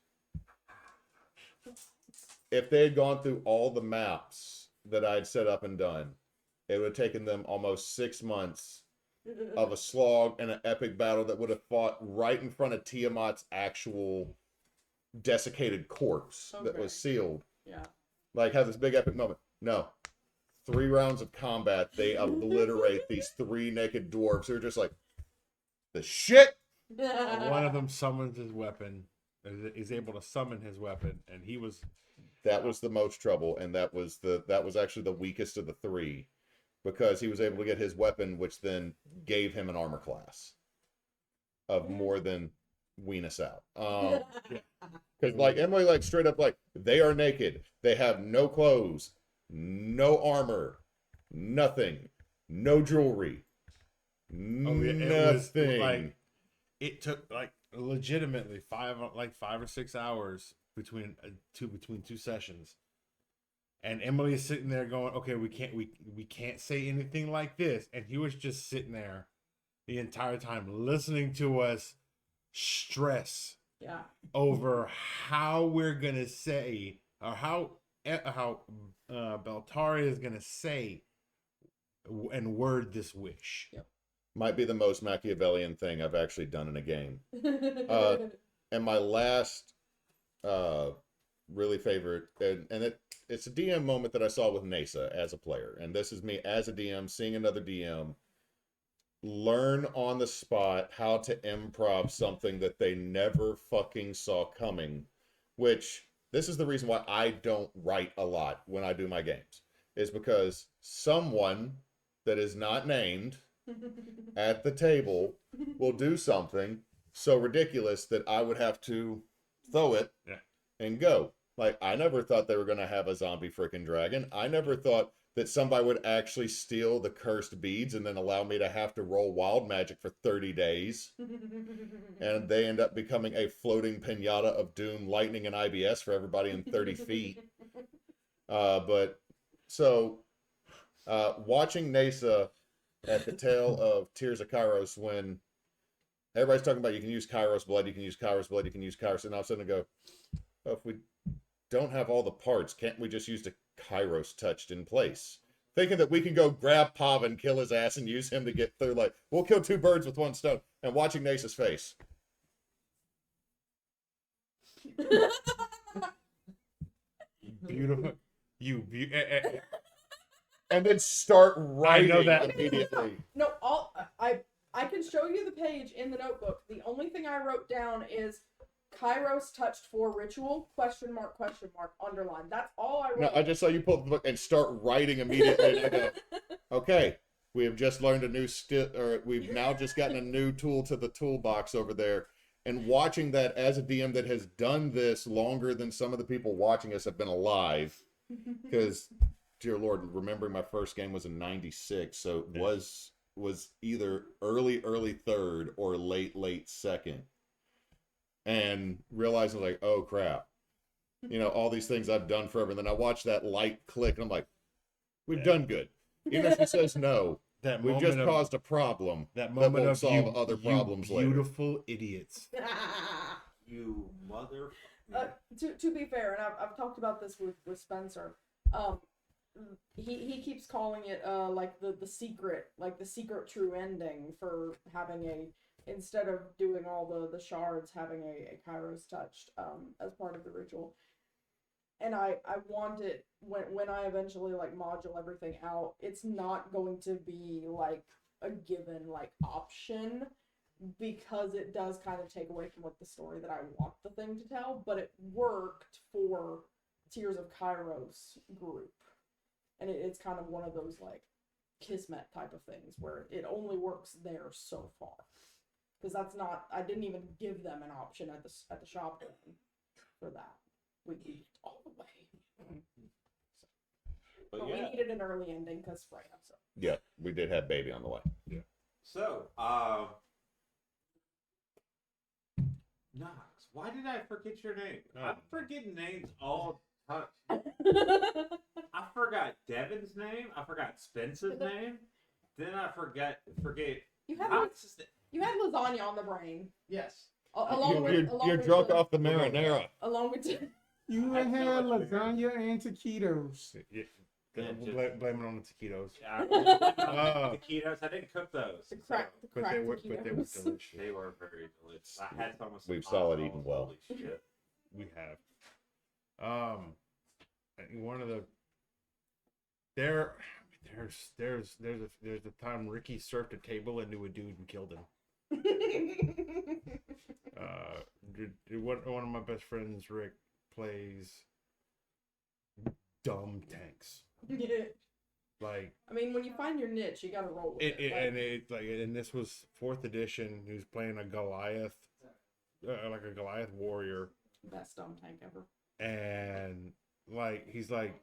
If they had gone through all the maps that I'd set up and done, it would have taken them almost 6 months of a slog and an epic battle that would have fought right in front of Tiamat's actual desiccated corpse that was sealed. Yeah. Like, have this big epic moment. No. 3 rounds of combat, they obliterate these 3 naked dwarves who are just like, the shit. One of them summons his weapon. Is able to summon his weapon, and he was. That was the most trouble, and that was actually the weakest of the 3, because he was able to get his weapon, which then gave him an armor class of more than wean us out. Because like Emily, like straight up, like they are naked, they have no clothes, no armor, Nothing. No jewelry. Oh, yeah, it was Nothing. like it took like legitimately 5 or 6 hours between two sessions, and Emily is sitting there going, "Okay, we can't say anything like this," and he was just sitting there the entire time listening to us stress Yeah. over how we're gonna say or how Beltari is gonna say and word this wish. Might be the most Machiavellian thing I've actually done in a game. And my last really favorite, and it's a DM moment that I saw with Nasa as a player. And this is me as a DM seeing another DM learn on the spot how to improv something that they never fucking saw coming, which this is the reason why I don't write a lot when I do my games, is because someone that is not named at the table will do something so ridiculous that I would have to throw it and go. Like, I never thought they were going to have a zombie freaking dragon. I never thought that somebody would actually steal the cursed beads and then allow me to have to roll wild magic for 30 days. And they end up becoming a floating pinata of doom, lightning, and IBS for everybody in 30 feet. Watching Nasa at the tail of Tears of Kairos, when everybody's talking about you can use Kairos blood, you can use Kairos blood, you can use Kairos, and all of a sudden I go, oh, if we don't have all the parts, can't we just use the Kairos touched in place? Thinking that we can go grab Pav and kill his ass and use him to get through, like, we'll kill 2 birds with 1 stone. And watching Nasa's face. Beautiful. And then start writing that. immediately. No, I can show you the page in the notebook. The only thing I wrote down is Kairos touched for ritual, question mark, underline. That's all I wrote. No, I just saw you pull up the book and start writing immediately. And I go, okay, we have just learned a new we've now just gotten a new tool to the toolbox over there. And watching that as a DM that has done this longer than some of the people watching us have been alive, because, dear Lord, remembering my first game was in '96, so it was either early third or late second. And realizing, like, oh crap, all these things I've done forever. And then I watch that light click and I'm like, we've done good. Even if she says no, we've just caused a problem that moment will of solve other problems later. Beautiful idiots. You mother. To be fair, and I've talked about this with Spencer. He keeps calling it like the secret, like the secret true ending for having instead of doing all the shards, having a Kairos touched as part of the ritual. And I want it, when I eventually like module everything out, it's not going to be like a given like option, because it does kind of take away from what the story that I want the thing to tell, but it worked for Tears of Kairos group. And it's kind of one of those like Kismet type of things where it only works there so far. Because I didn't even give them an option at the shop for that. We beat all the way. But we needed an early ending because Freya. So. Yeah, we did have baby on the way. Yeah. So, Knox, why did I forget your name? I'm forgetting names all the time. I forgot Devin's name. I forgot Spence's name. Then I forget. You had lasagna on the brain. Yes. You're drunk off the marinara. Along with You had lasagna and taquitos. Yeah. Yeah, Blame it on the taquitos. Taquitos. I didn't cook those. the crack But they were taquitos. delicious. They were very delicious. I had some with some We've solid hot eaten sauce. well. Holy shit. We have. One of the there's a time Ricky surfed a table and knew a dude and killed him. One of my best friends, Rick, plays dumb tanks. Like, I mean, when you find your niche, you gotta roll with it. And this was 4th edition. He was playing a Goliath, like a Goliath warrior. Best dumb tank ever. And like he's like,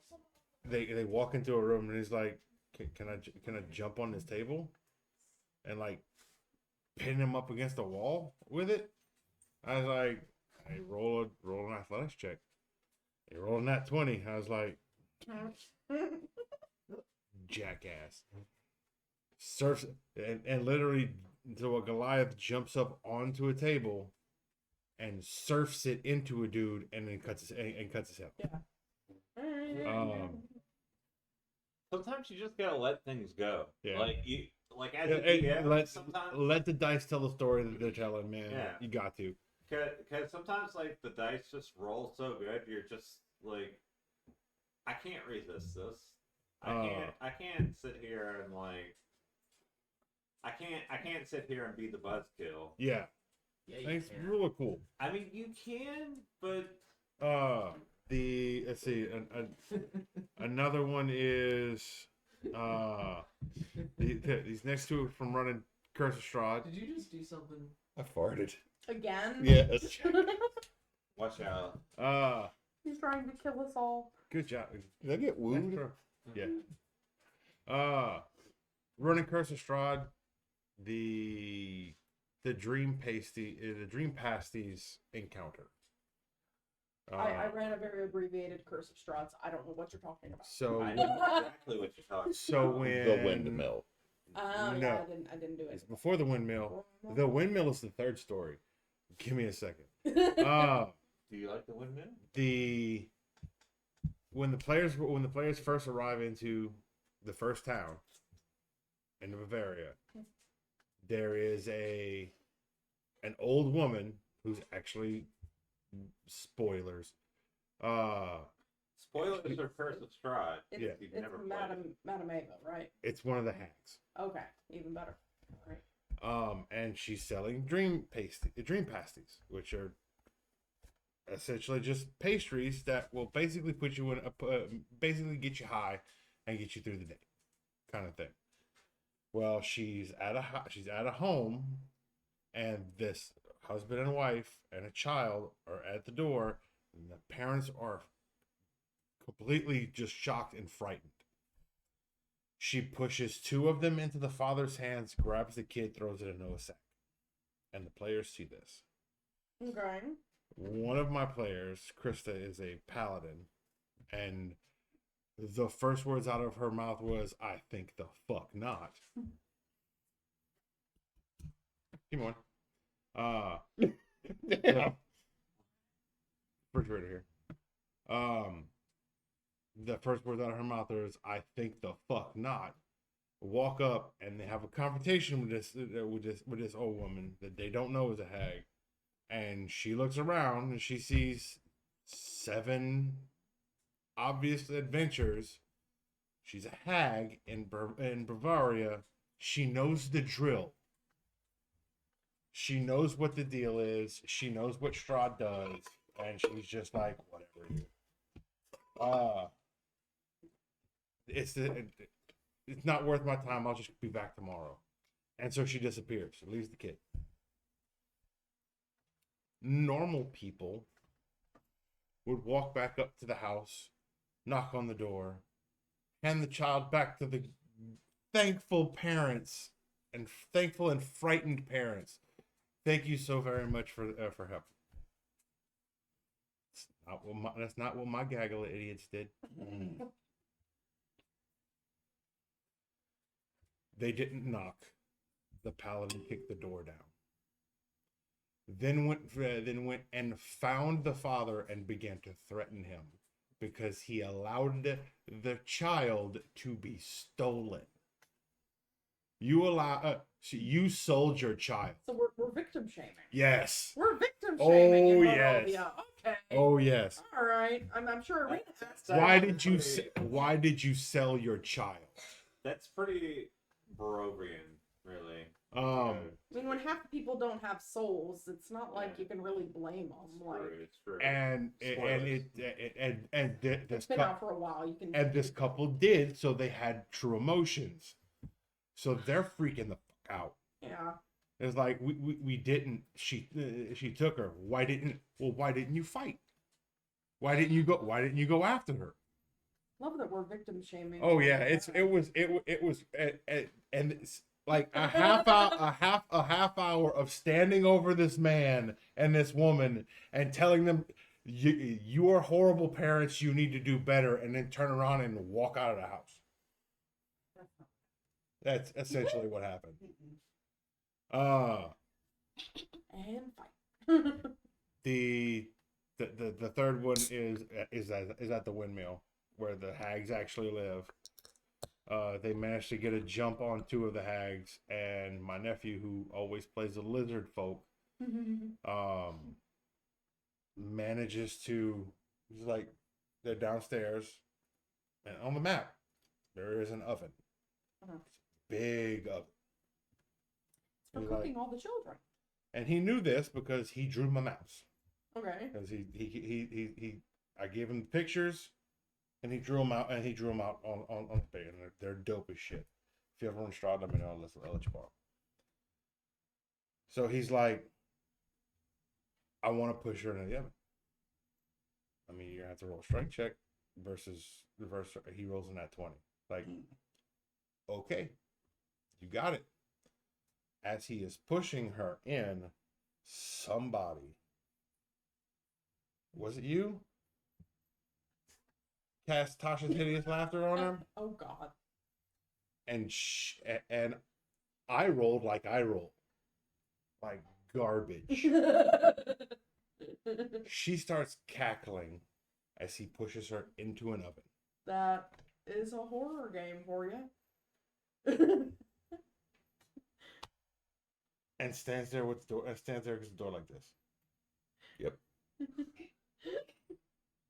they walk into a room and he's like, can I jump on this table and like pin him up against the wall with it? I was like, hey, roll an athletics check. He rolled that 20. I was like, jackass. Surfs and literally, so a Goliath jumps up onto a table and surfs it into a dude and then cuts his head. Sometimes you just gotta let things go. Yeah. Like you, like as a DM, sometimes let the dice tell the story that they're telling, man. Yeah. You got to. Cause sometimes like the dice just roll so good, you're just like, I can't resist this. I can't sit here and like, I can't sit here and be the buzzkill. Yeah. Yeah, you It's can. really cool. I mean, you can, but Let's see, another one is these next two from running Curse of Strahd. Did you just do something? I farted. Again? Yes. watch out. He's trying to kill us all. Good job. Did I get wooed? Yeah. Running Curse of Strahd, the dream pasties encounter. I ran a very abbreviated Curse of Strahd. I don't know what you're talking about. So I know exactly what you're talking. so when The windmill. Oh, No. yeah, I didn't do it's it. before the windmill. The windmill is the third story. Give me a second. Do you like the windmill? When the players first arrive into the first town in Bavaria, there is an old woman who's actually, spoilers, Spoilers are Curse of Strahd. It's, Yeah. You've it's never played Madame Ava, right? it's one of the hags. Okay, even better. All right. And she's selling dream pasties, which are essentially just pastries that will basically put you in basically get you high and get you through the day, kind of thing. Well, she's at a home, and this husband and wife and a child are at the door, and the parents are completely just shocked and frightened. She pushes two of them into the father's hands, grabs the kid, throws it in Noah's sack. And the players see this. Okay. One of my players, Krista, is a paladin, and the first words out of her mouth was, "I think the fuck not." Come on. Yeah. Refrigerator here. The first words out of her mouth is, "I think the fuck not." Walk up and they have a confrontation with this old woman that they don't know is a hag, and she looks around and she sees 7 obvious adventures. She's a hag in Bavaria. She knows the drill. She knows what the deal is. She knows what Strahd does, and she's just like, whatever. It's not worth my time. I'll just be back tomorrow. And so she disappears. Leaves the kid. Normal people would walk back up to the house, knock on the door, hand the child back to the thankful parents and thankful and frightened parents. Thank you so very much for help. That's not what my gaggle of idiots did. They didn't knock. The paladin kicked the door down. Then went and found the father and began to threaten him because he allowed the child to be stolen. You sold your child. So we're victim shaming. Yes. We're victim shaming. Oh, in yes. Barovia. Okay. Oh yes. All right. I'm sure Arena has to. Why did you sell your child? That's pretty Barovian, really. I mean, when half the people don't have souls, it's not like you can really blame them. Like, It's true. And Spoilers. this it's been out for a while. You can. and this couple did, so they had true emotions. So they're freaking the fuck out. Yeah. It's like we didn't. She took her. Why didn't you fight? Why didn't you go after her? Love that we're victim shaming. Oh yeah, it was and it's like a half hour of standing over this man and this woman and telling them you are horrible parents, you need to do better, and then turn around and walk out of the house. That's essentially what happened. And fight. The third one is at the windmill where the hags actually live. They managed to get a jump on two of the hags, and my nephew, who always plays the lizard folk, manages to, he's like, they're downstairs, and on the map there is an oven. Big oven. For He's cooking like, all the children. and he knew this because he drew my mouse. Okay. Because I gave him the pictures, and he drew them out, on the page, and they're dope as shit. If you ever want to try them, I'll let you borrow. So he's like, I want to push her into the oven. I mean, you're gonna have to roll a strength check versus he rolls in that 20. Like, okay, you got it. As he is pushing her in, somebody, was it you? Cast Tasha's Hideous Laughter on him, Oh God. and I rolled like garbage. She starts cackling as he pushes her into an oven. That is a horror game for you. And stands there with the door, against the door like this. Yep.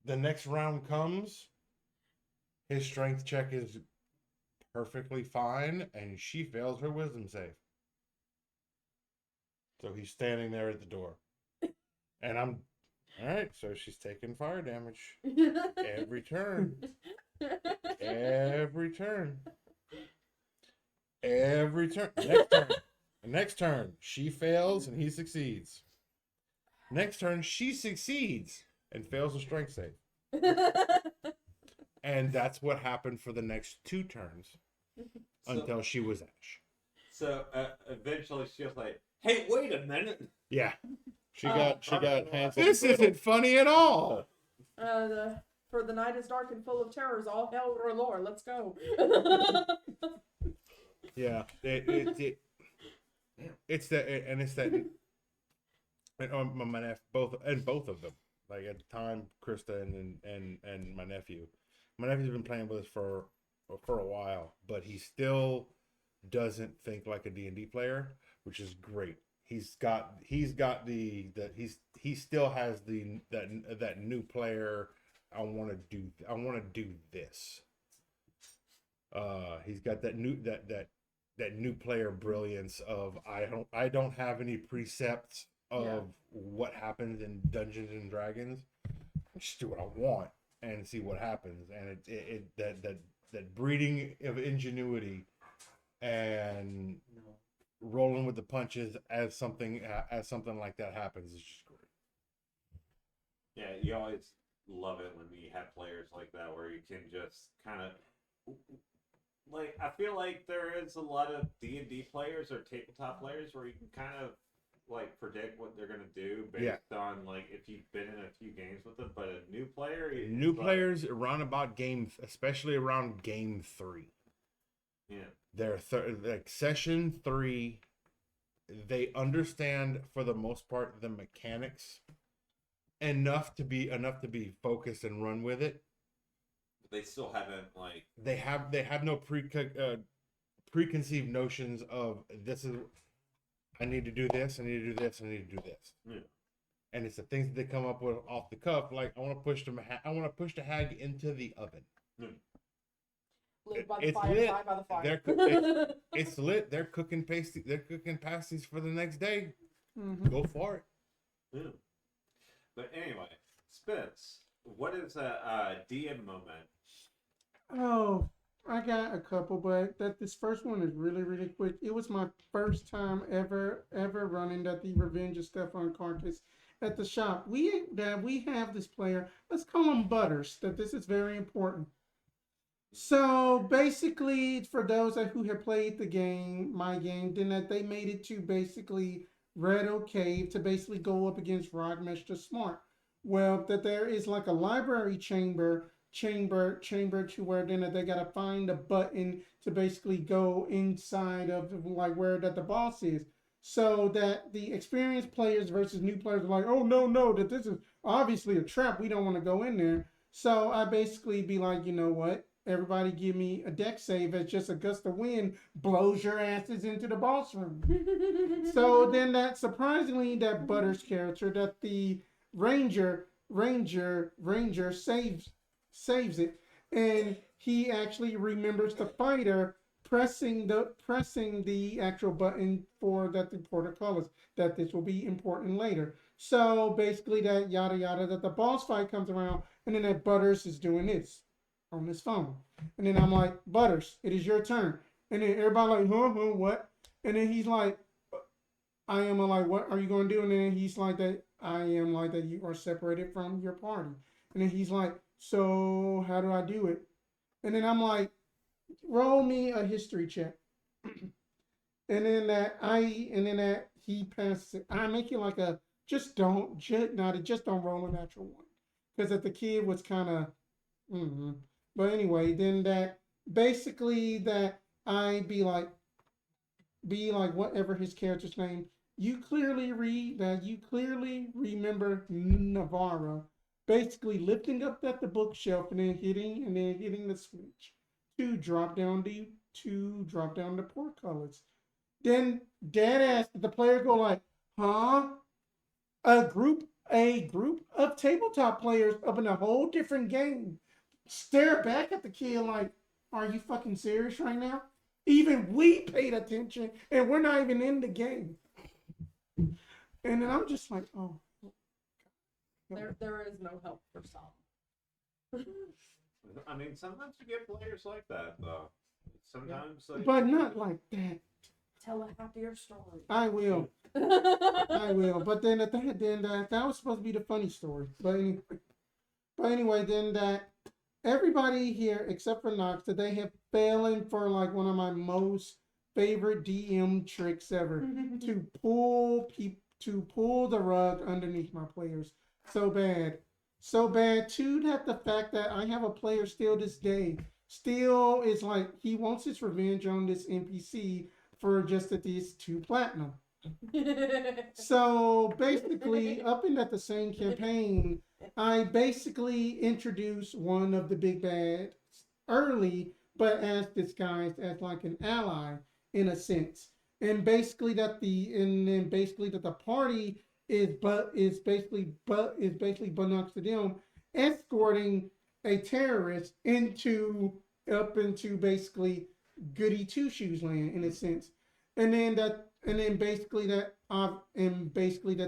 The next round comes. His strength check is perfectly fine, and she fails her wisdom save. So he's standing there at the door. And I'm, all right, so she's taking fire damage every turn. Every turn. Every turn. Next turn. Next turn, she fails and he succeeds. Next turn, she succeeds and fails a strength save. And that's what happened for the next 2 turns until she was Ash. So eventually she was like, "Hey, wait a minute!" Yeah. She got hands. This isn't funny at all. For the night is dark and full of terrors, all hell roar, let's go. Yeah. It's that, and it's that, and my nephew, both of them. Like at the time, Krista and my nephew. My nephew's been playing with us for a while, but he still doesn't think like a D&D player, which is great. He still has that new player. I want to do this. He's got that new player brilliance of I don't have any precepts of what happens in Dungeons and Dragons. I just do what I want and see what happens. And that breeding of ingenuity and rolling with the punches as something like that happens is just great. Yeah, you always love it when you have players like that where you can just kind of, like, I feel like there is a lot of D&D players or tabletop players where you can kind of like predict what they're gonna do based on like if you've been in a few games with them. But a new player, players around about especially around game 3. Yeah, They're like session 3. They understand for the most part the mechanics enough to be focused and run with it. they still haven't like They have no preconceived notions of this is I need to do this, I need to do this, I need to do this. Yeah. And it's the things that they come up with off the cuff. Like I want to push the hag into the oven. Live by the It's fire, lit. die by the fire. It's lit. They're cooking pasties. They're cooking pasties for the next day. Mhm. Go for it. Yeah. But anyway, Spence, what is a DM moment? Oh, I got a couple, but this first one is really, really quick. It was my first time ever running the Revenge of Stefan Carcass at the shop. We have this player. Let's call him Butters. That this is very important. So basically, for those who have played the game, my game, then that they made it to basically Red Oak Cave to basically go up against Rogmester Smart. Well, that there is like a library chamber to where then that they gotta find a button to basically go inside of like where that the boss is. So that the experienced players versus new players are like, oh no, that this is obviously a trap. We don't want to go in there. So I basically be like, you know what? Everybody give me a deck save as just a gust of wind blows your asses into the boss room. So then that surprisingly that Butters character that the Ranger saves it, and he actually remembers the fighter pressing the actual button for that the portcullis that this will be important later. So basically that yada yada that the boss fight comes around, and then that Butters is doing this on his phone, and then I'm like, Butters, it is your turn, and then everybody like, huh, what? And then he's like, I am like, what are you going to do? And then he's like that, I am like that you are separated from your party. And then he's like, so how do I do it? And then I'm like, roll me a history check. and then that he passes it. I make it like a just don't roll a natural one. Because that the kid was kind of But anyway, then that basically that I be like whatever his character's name. You clearly remember Navarra basically lifting up at the bookshelf and then hitting the switch to drop down the portcullis. Then dead ass the player go like, huh? A group of tabletop players up in a whole different game stare back at the kid like, are you fucking serious right now? Even we paid attention and we're not even in the game. And then I'm just like, oh. There is no help for some. I mean, sometimes you get players like that, though. Sometimes, like, But not like that. Tell a happier story. I will. But then that was supposed to be the funny story. But anyway, then that everybody here except for Knox that they have fallen for like one of my most favorite DM tricks ever to pull the rug underneath my players so bad too that the fact that I have a player still this day still is like he wants his revenge on this NPC for just at these 2 platinum. So basically, up in that the same campaign, I basically introduced one of the big bads early, but as disguised as like an ally in a sense. And basically that the party is basically unbeknownst to them escorting a terrorist up into basically goody two shoes land in a sense. And then basically that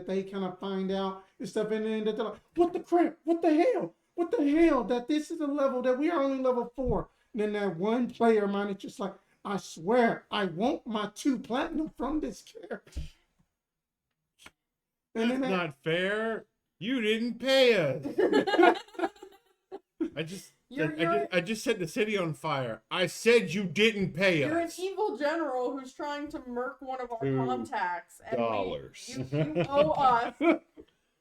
they kind of find out and stuff, and then they're like, what the crap? What the hell? That this is a level that we are only level 4. And then that one player of mine is just like, I swear, I want my 2 platinum from this character. And That's then not fair. You didn't pay us. I just set the city on fire. I said you didn't pay You're an us. evil general who's trying to murk one of our contacts. And $2. you owe us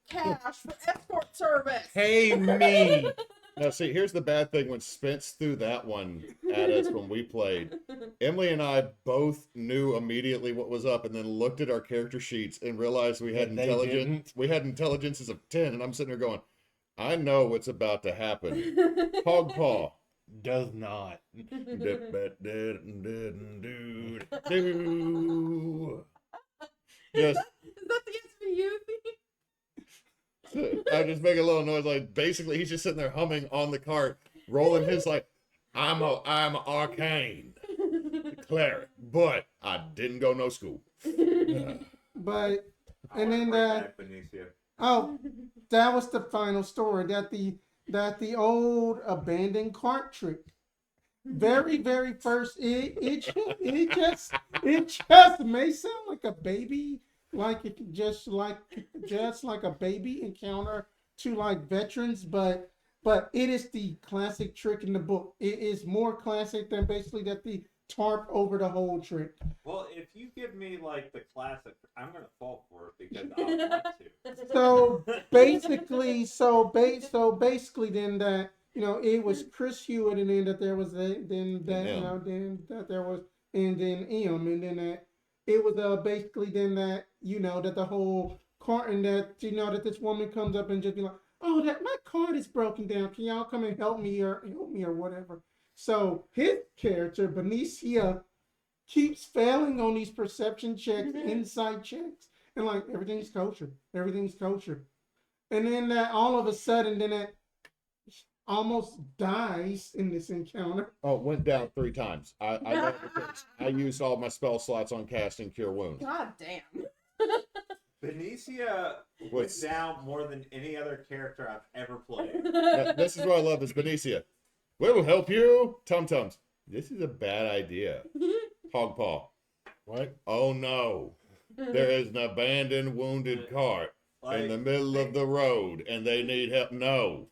cash for escort service. Pay me. Now, see, here's the bad thing when Spence threw that one at us when we played. Emily and I both knew immediately what was up and then looked at our character sheets and realized we had And they intelligence. didn't. We had intelligences of 10, and I'm sitting there going, I know what's about to happen. Hog paw. Does not. Just, Is that the SVU theme? I just make a little noise. Like basically, he's just sitting there humming on the cart, rolling his like, I'm arcane cleric, but I didn't go no school. but I and wanna then bring back Benicio. oh, that was the final story. That the old abandoned cart trick. Very, very first, it just may sound like a baby, like it just like a baby encounter to like veterans, but but it is the classic trick in the book. It is more classic than basically that the tarp over the whole trick. Well, if you give me like the classic, I'm gonna fall for it because I want to. So basically, then that it was Chris Hewitt, and then that there was then there was and then and then that it was basically then that that the whole cart and that that this woman comes up and just be like, oh, that my card is broken down. Can y'all come and help me or whatever? So his character Benicia keeps failing on these perception checks, insight checks, and like everything's kosher, and then that all of a sudden, then it almost dies in this encounter. Oh, it went down 3 times. I know it because I used all my spell slots on casting Cure Wounds. God damn. Benicia went What's- down more than any other character I've ever played. This is what I love is Benicia. We'll help you. Tum Tums. This is a bad idea. Hog Paw. What? Oh no. There is an abandoned wounded cart in the middle of the road and they need help. No.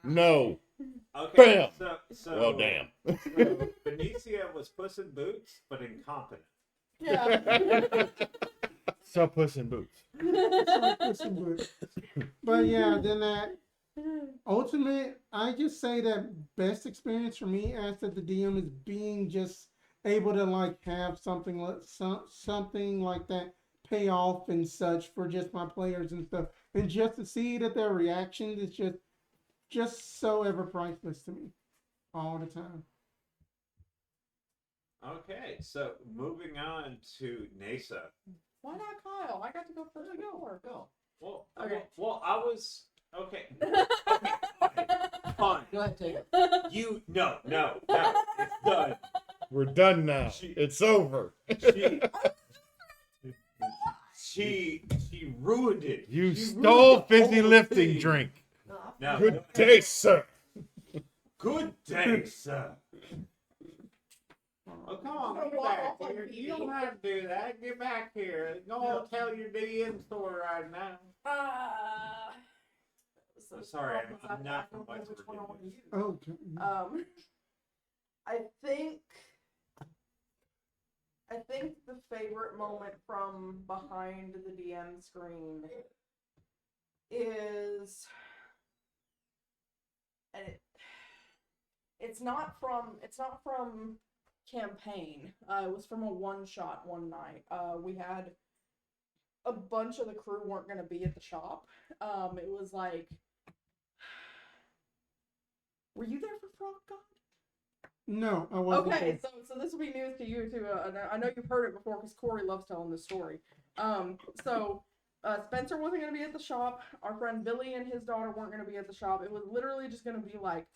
No. Okay, Bam! so Well, damn. so Benicia was Puss in Boots, but incompetent. Yeah. So Puss in Boots. But yeah, then that ultimate, I just say that best experience for me as the DM is being just able to like have something like that pay off and such for just my players and stuff, and just to see that their reactions is just so ever priceless to me all the time. Okay, so moving on to Nasa. Why not Kyle? I got to go first before. Go. Well, Okay. well, I was okay. Fine. Go ahead, take it. You no, it's done. We're done now. She- It's over. She ruined it. You She stole ruined the fizzy whole lifting thing. drink. No, Good day, sir. Good day, sir. Oh, come on, get back here. You don't have to do that. Get back here. Go and tell your DM story right now. I'm sorry, I'm not from West Virginia. Okay. I think the favorite moment from behind the DM screen is, and it's not from campaign. It was from a one shot one night. We had a bunch of the crew weren't gonna be at the shop. It was like, were you there for Frog God? No, I wasn't. Okay, so this will be news to you too. I know you've heard it before because Corey loves telling this story. Spencer wasn't gonna be at the shop. Our friend Billy and his daughter weren't gonna be at the shop. It was literally just gonna be like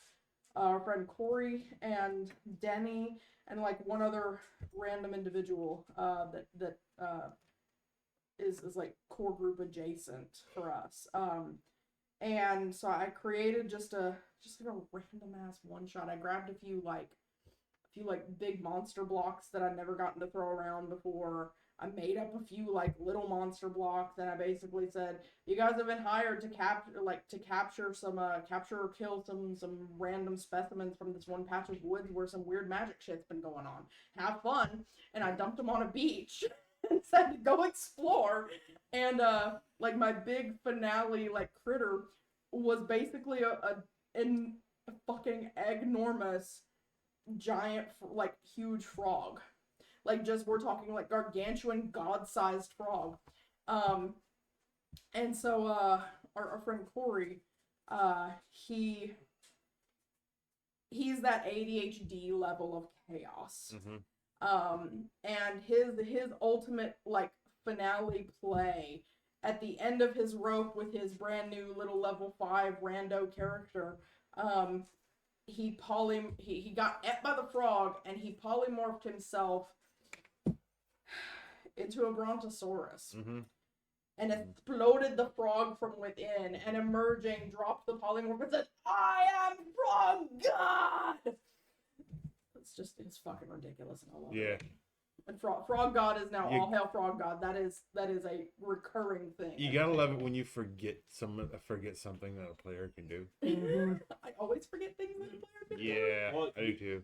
our friend Corey and Denny and like one other random individual that is like core group adjacent for us. And so I created just like a random ass one shot. I grabbed a few big monster blocks that I'd never gotten to throw around before. I made up a few like little monster blocks, and I basically said, "You guys have been hired to capture or kill some random specimens from this one patch of woods where some weird magic shit's been going on. Have fun." And I dumped them on a beach and said, "Go explore." And like my big finale like critter was basically a fucking enormous giant like huge frog. Like, just, we're talking, like, gargantuan, god-sized frog. And so, our friend Corey, he's that ADHD level of chaos. And his ultimate, like, finale play at the end of his rope with his brand new little level 5 rando character, he got ate by the frog, and he polymorphed himself into a brontosaurus and exploded the frog from within, and emerging dropped the polymorph and said, "I am Frog God." It's fucking ridiculous, and I love it. And Frog God is now You- all hail Frog God. That is a recurring thing. You gotta love it when you forget something that a player can do. I always forget things that a player can do. Yeah, Well, I do too.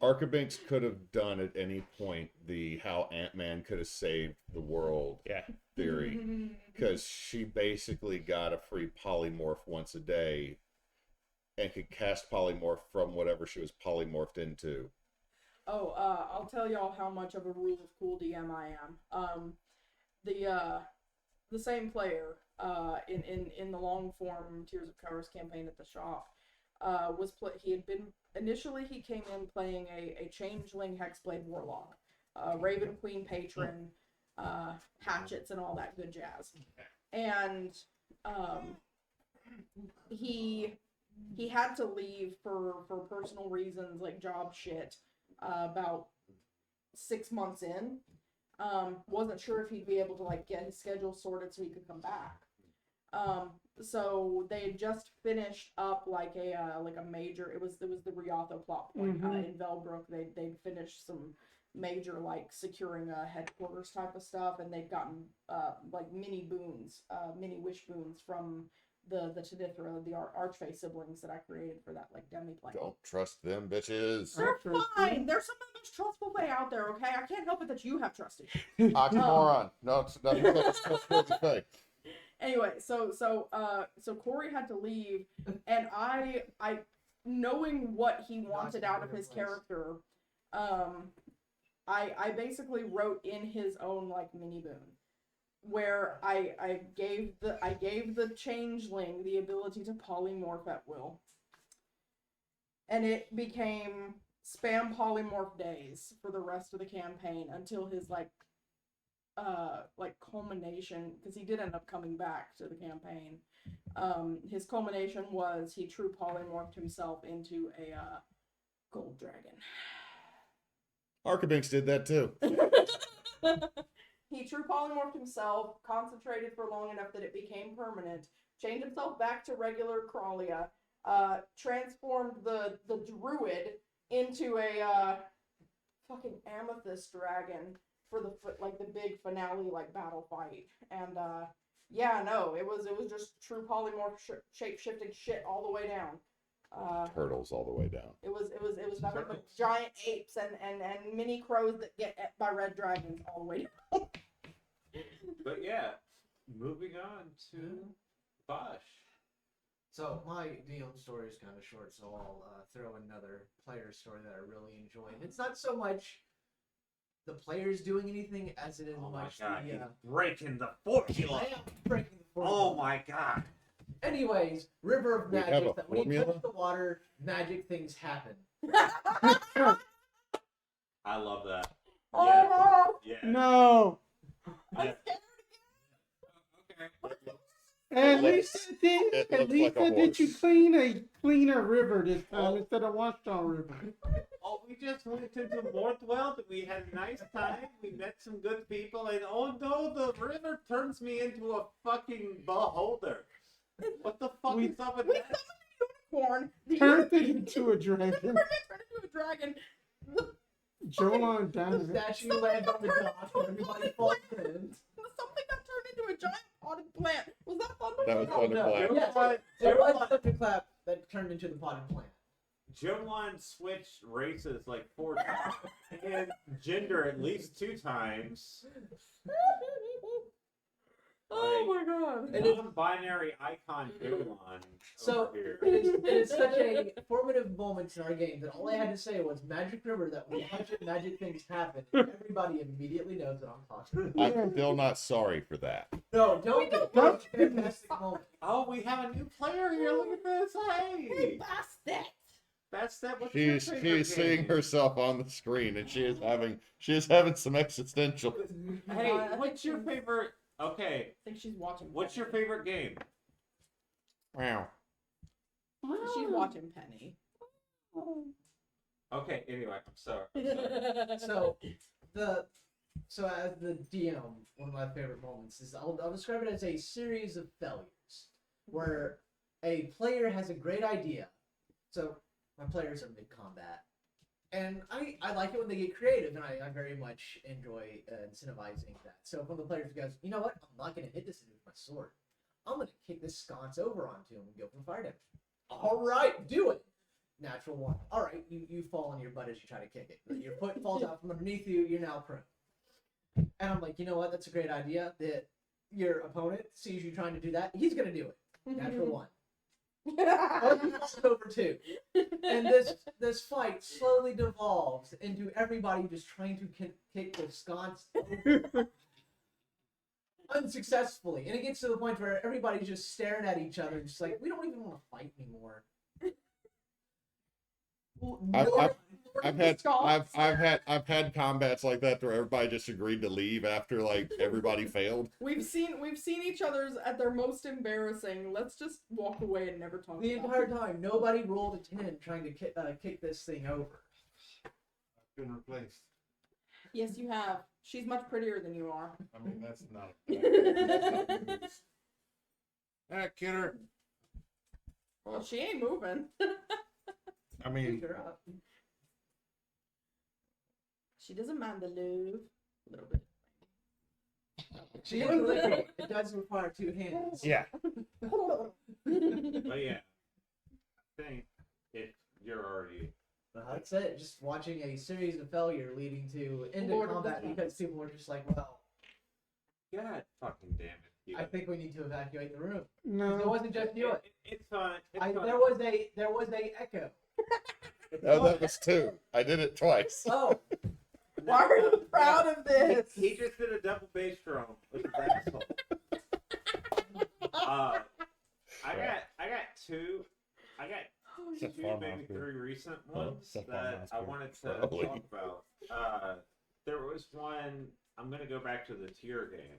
Archibinks could have done at any point the how Ant-Man could have saved the world Yeah, theory, because she basically got a free polymorph once a day and could cast polymorph from whatever she was polymorphed into. Oh, I'll tell y'all how much of a rule of cool DM I am. The same player, in the long form Tears of Cowardice campaign at the shop, he came in playing a changeling hexblade warlock, Raven Queen patron, hatchets and all that good jazz, and he had to leave for personal reasons like job shit. About 6 months in, wasn't sure if he'd be able to like get his schedule sorted so he could come back. So they had just finished up like a major. It was the Riotho plot point in Velbrook. They'd finished some major like securing a headquarters type of stuff, and they'd gotten like mini boons, mini wish boons from the Tadithra, the Archfey siblings that I created for that like demi play. Don't trust them bitches. They're fine. They're some of the most trustful way out there. Okay, I can't help it that you have trusted. Oxymoron. No, it's not that's trustworthy thing. Anyway, so Corey had to leave, and I knowing what he wanted out of his character, I basically wrote in his own like mini boon, where I gave the changeling the ability to polymorph at will, and it became spam polymorph days for the rest of the campaign until his like culmination, because he did end up coming back to the campaign. His culmination was he true polymorphed himself into a gold dragon. Archibinks did that too. He true polymorphed himself, concentrated for long enough that it became permanent, changed himself back to regular Crawlia, transformed the druid into a fucking amethyst dragon for the big finale like battle fight. And it was just true polymorph shape shifting shit all the way down. Turtles all the way down. It was nothing but giant apes and mini crows that get ate by red dragons all the way down. But yeah, moving on to Bosch. So my DM story is kind of short, so I'll throw another player story that I really enjoy. And it's not so much the players doing anything as it is Oh my much god, the he's breaking the formula. I am breaking the formula. Oh my god. Anyways, River of We have Magic. a That when you formula? touch the water, magic things happen. I love that. Oh, Yeah. No. Yeah. At looks- least it did. it At looks least like a did you horse. clean a cleaner river this time Oh. instead of Washington River? Oh, we just went to the Northwell. We had a nice time. We met some good people, and oh no, the river turns me into a fucking beholder. What the fuck We- is up with we that? summoned a unicorn. The Turned unicorn it into a dragon. turned into a dragon. Jolan The died. statue lands on the dock and everybody falls in. Something that turned into a giant potted plant. Was that Thunder? That was Oh, no. Thunderclap. Yes, there was Thunderclap that turned into the potted plant. Jolan switched races like 4 times and gender at least 2 times. Oh my god. It is- Non-binary icon Jolan So over here. it is such a formative moment in our game that all I had to say was Magic River, that when you touch it, magic things happen. Everybody immediately knows what I'm talking about. I'm still not sorry for that. No, don't do it. It's a fantastic moment. Oh, we have a new player here. Look at this. Hey, Bastard. that's that. What's your She's favorite seeing game? herself on the screen, and she is having some existential. Hey, what's your favorite? Okay, I think she's watching. what's your Penny. favorite game? Wow. She's watching Penny. Okay, anyway, I'm sorry. So as the DM, one of my favorite moments is I'll describe it as a series of failures where a player has a great idea. So my players are mid-combat. And I like it when they get creative, and I very much enjoy incentivizing that. So if one of the players goes, you know what, I'm not going to hit this with my sword. I'm going to kick this sconce over onto him and go for fire damage. All right, do it. Natural one. All right, you fall on your butt as you try to kick it. Your foot falls out from underneath you. You're now prone. And I'm like, you know what? That's a great idea. That your opponent sees you trying to do that, he's going to do it. Natural one. Oh, he falls over two. And this fight slowly devolves into everybody just trying to kick the sconce over unsuccessfully. And it gets to the point where everybody's just staring at each other, just like, we don't even want to fight anymore. I've had combats like that where everybody just agreed to leave after like everybody failed. We've seen each other's at their most embarrassing. Let's just walk away and never talk. The about entire it. time, nobody rolled a 10 trying to kick this thing over. I've been replaced. Yes, you have. She's much prettier than you are. I mean, that's not. Ah, kidder. Well, she ain't moving. I mean, Pick her up. She doesn't mind the love. A little bit. She is lady. It does require 2 hands. yeah. But yeah, I think you're already. That's it. Just watching a series of failure leading to end Lord of of the combat Rings. because people are just like, well, God fucking damn it. You. I think we need to evacuate the room. It No. wasn't just you. It's fine. It's There fine. was a echo. No, that was 2. I did it twice. Oh, Why are you proud of this? He just did a double bass drum with his asshole. I got two. I got It's a two, farmhouse maybe group. 3 recent Huh? ones It's a that farmhouse I group. wanted to Probably. talk about. There was one. I'm gonna go back to the tier game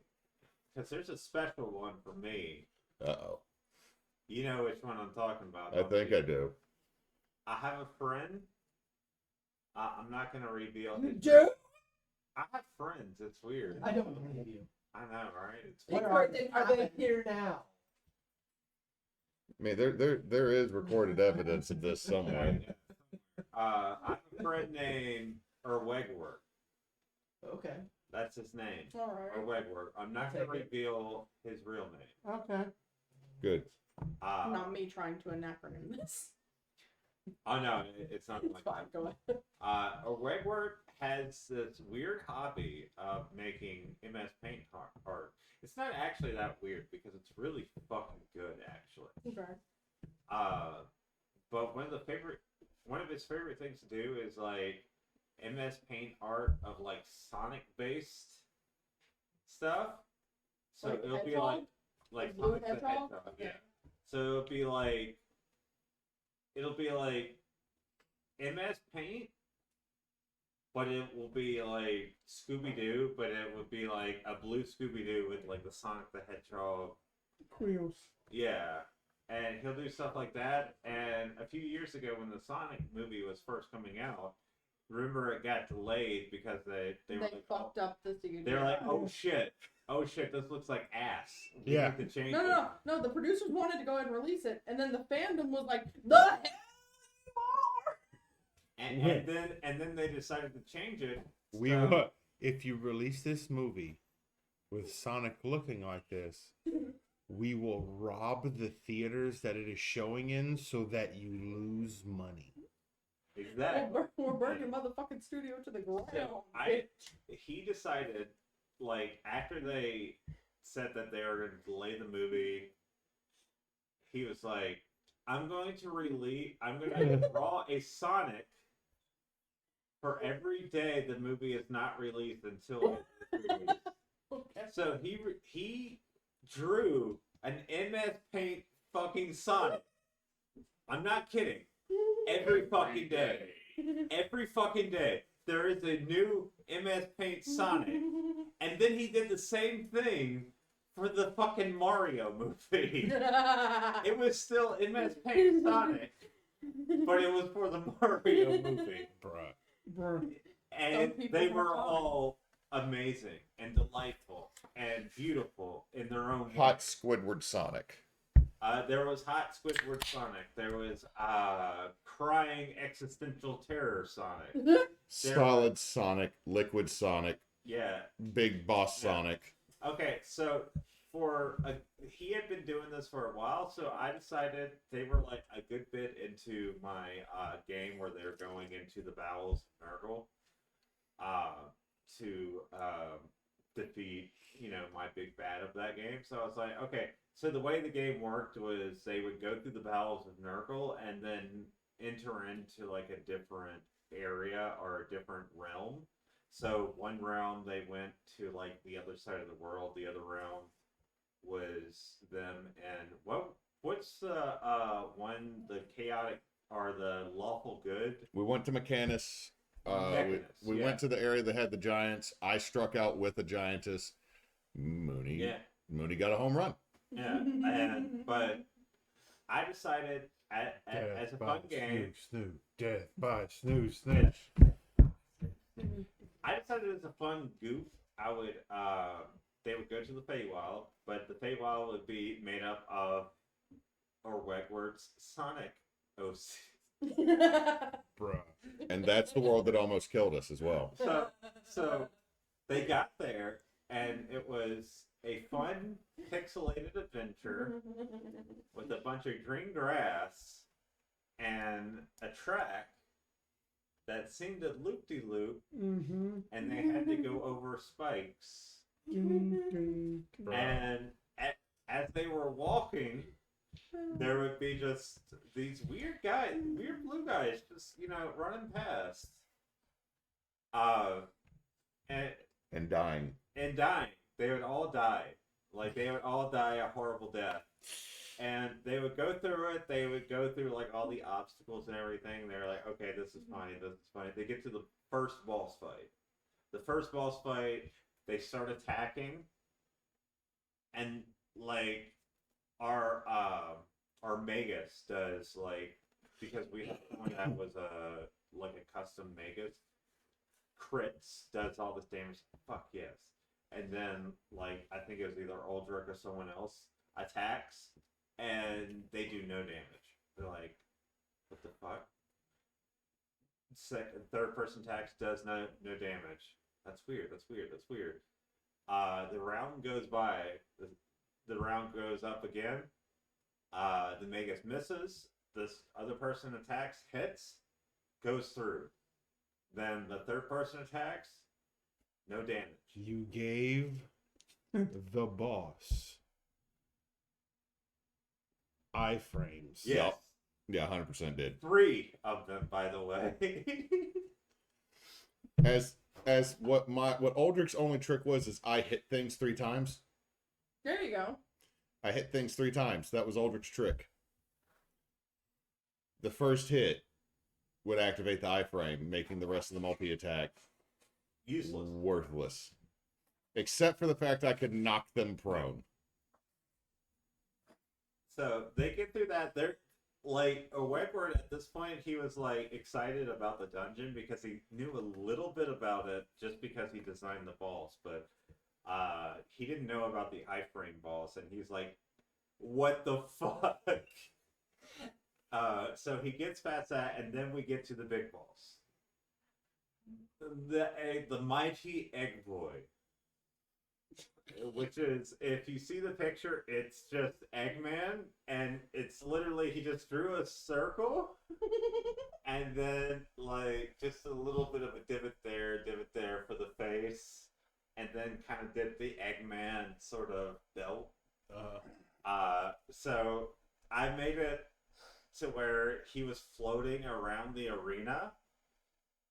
because there's a special one for me. Uh-oh. You know which one I'm talking about. I think I do. I have a friend. I'm not gonna reveal his. Joe? I have friends. It's weird. I don't believe you. I know, right? It's What weird. are they here now? I mean, there is recorded evidence of this somewhere. I have a friend named Erwegwork. Okay. That's his name. All right. Erwegwork. I'm not going to Take it. reveal his real name. Okay. Good. Not me trying to anacronym this. Oh no, it's not It's like fine. that. Go ahead. Erwegwork has this weird hobby of making MS Paint art. It's not actually that weird because it's really fucking good, actually. Okay. But one of his favorite things to do is like MS Paint art of like Sonic based stuff. So Like it'll be Hedgehog? like Blue Sonic the Hedgehog? Hedgehog, yeah. So it'll be like MS Paint, but it will be like Scooby Doo, but it would be like a blue Scooby Doo with like the Sonic the Hedgehog. Quills. Yeah. And he'll do stuff like that. And a few years ago when the Sonic movie was first coming out, remember it got delayed because they were like, fucked up the CGI. they're like, oh shit, this looks like ass. We Yeah. need to change No. The producers wanted to go ahead and release it, and then the fandom was like, the hell you are. And then they decided to change it. We so- will. If you release this movie with Sonic looking like this, we will rob the theaters that it is showing in so that you lose money. Exactly. We're burning motherfucking studio to the ground. So he decided, like, after they said that they were going to delay the movie, he was like, I'm going to draw a Sonic for every day the movie is not released until it's released. Okay. So he drew an MS Paint fucking Sonic. I'm not kidding. Every fucking day. Every fucking day. There is a new MS Paint Sonic. And then he did the same thing for the fucking Mario movie. It was still MS Paint Sonic, but it was for the Mario movie. Bruh. Bruh. And people they have were time. all amazing and delightful and beautiful in their own way. Hot Squidward Sonic. There was Hot Squidward Sonic. There was Crying Existential Terror Sonic. Solid Sonic, Liquid Sonic, Yeah. Big Boss Yeah. Sonic. Okay, so he had been doing this for a while, so I decided they were like a good bit into my game where they're going into the bowels of Nurgle to defeat, my big bad of that game. So I was like, okay, so the way the game worked was they would go through the bowels of Nurgle and then enter into like a different area or a different realm. So one realm they went to like the other side of the world, the other realm was them, and what's the one, the chaotic or the lawful good? We went to Mechanus. Mechanus, We yeah. went to the area that had the giants. I struck out with a giantess. Mooney. Yeah. Mooney got a home run. Yeah, but I decided as a fun game. Snoo, death by snoo, Yeah. snoo. I decided as a fun goof, I would they would go to the Feywild, but the Feywild would be made up of Wegward's Sonic OC. Bruh. And that's the world that almost killed us as well. So they got there, and it was a fun pixelated adventure with a bunch of green grass and a track that seemed to loop-de-loop, Mm-hmm. and they had to go over spikes. Bruh. And as they were walking, there would be just these weird blue guys, just running past, And dying. and dying. They would all die, like they would all die a horrible death. And they would go through it. They would go through like all the obstacles and everything. They're like, okay, this is funny. This is funny. They get to the first boss fight. The first boss fight, they start attacking, and like our Magus does, like, because we had one that was like a custom Magus, crits, does all this damage. Fuck yes. And then like I think it was either Aldrich or someone else attacks, and they do no damage. They're like, what the fuck? Third person attacks does no damage. That's weird. The round goes by. The round goes up again. The Magus misses. This other person attacks, hits, goes through. Then the third person attacks, no damage. You gave the boss iframes. Yes. Yeah, 100% did. 3 of them, by the way. As what Aldrich's only trick was is I hit things 3 times. There you go. I hit things 3 times. That was Aldrich's trick. The first hit would activate the iframe, making the rest of the multi-attack Useless. worthless. Except for the fact I could knock them prone. So they get through that. They're like Wegward at this point. He was like excited about the dungeon because he knew a little bit about it just because he designed the balls, but he didn't know about the iframe balls, and he's like, "What the fuck?" So he gets past that, and then we get to the big boss, the mighty Egg Boy. Which is, if you see the picture, it's just Eggman, and it's literally, he just drew a circle, and then, like, just a little bit of a divot there for the face, and then kind of did the Eggman sort of belt. So I made it to where he was floating around the arena,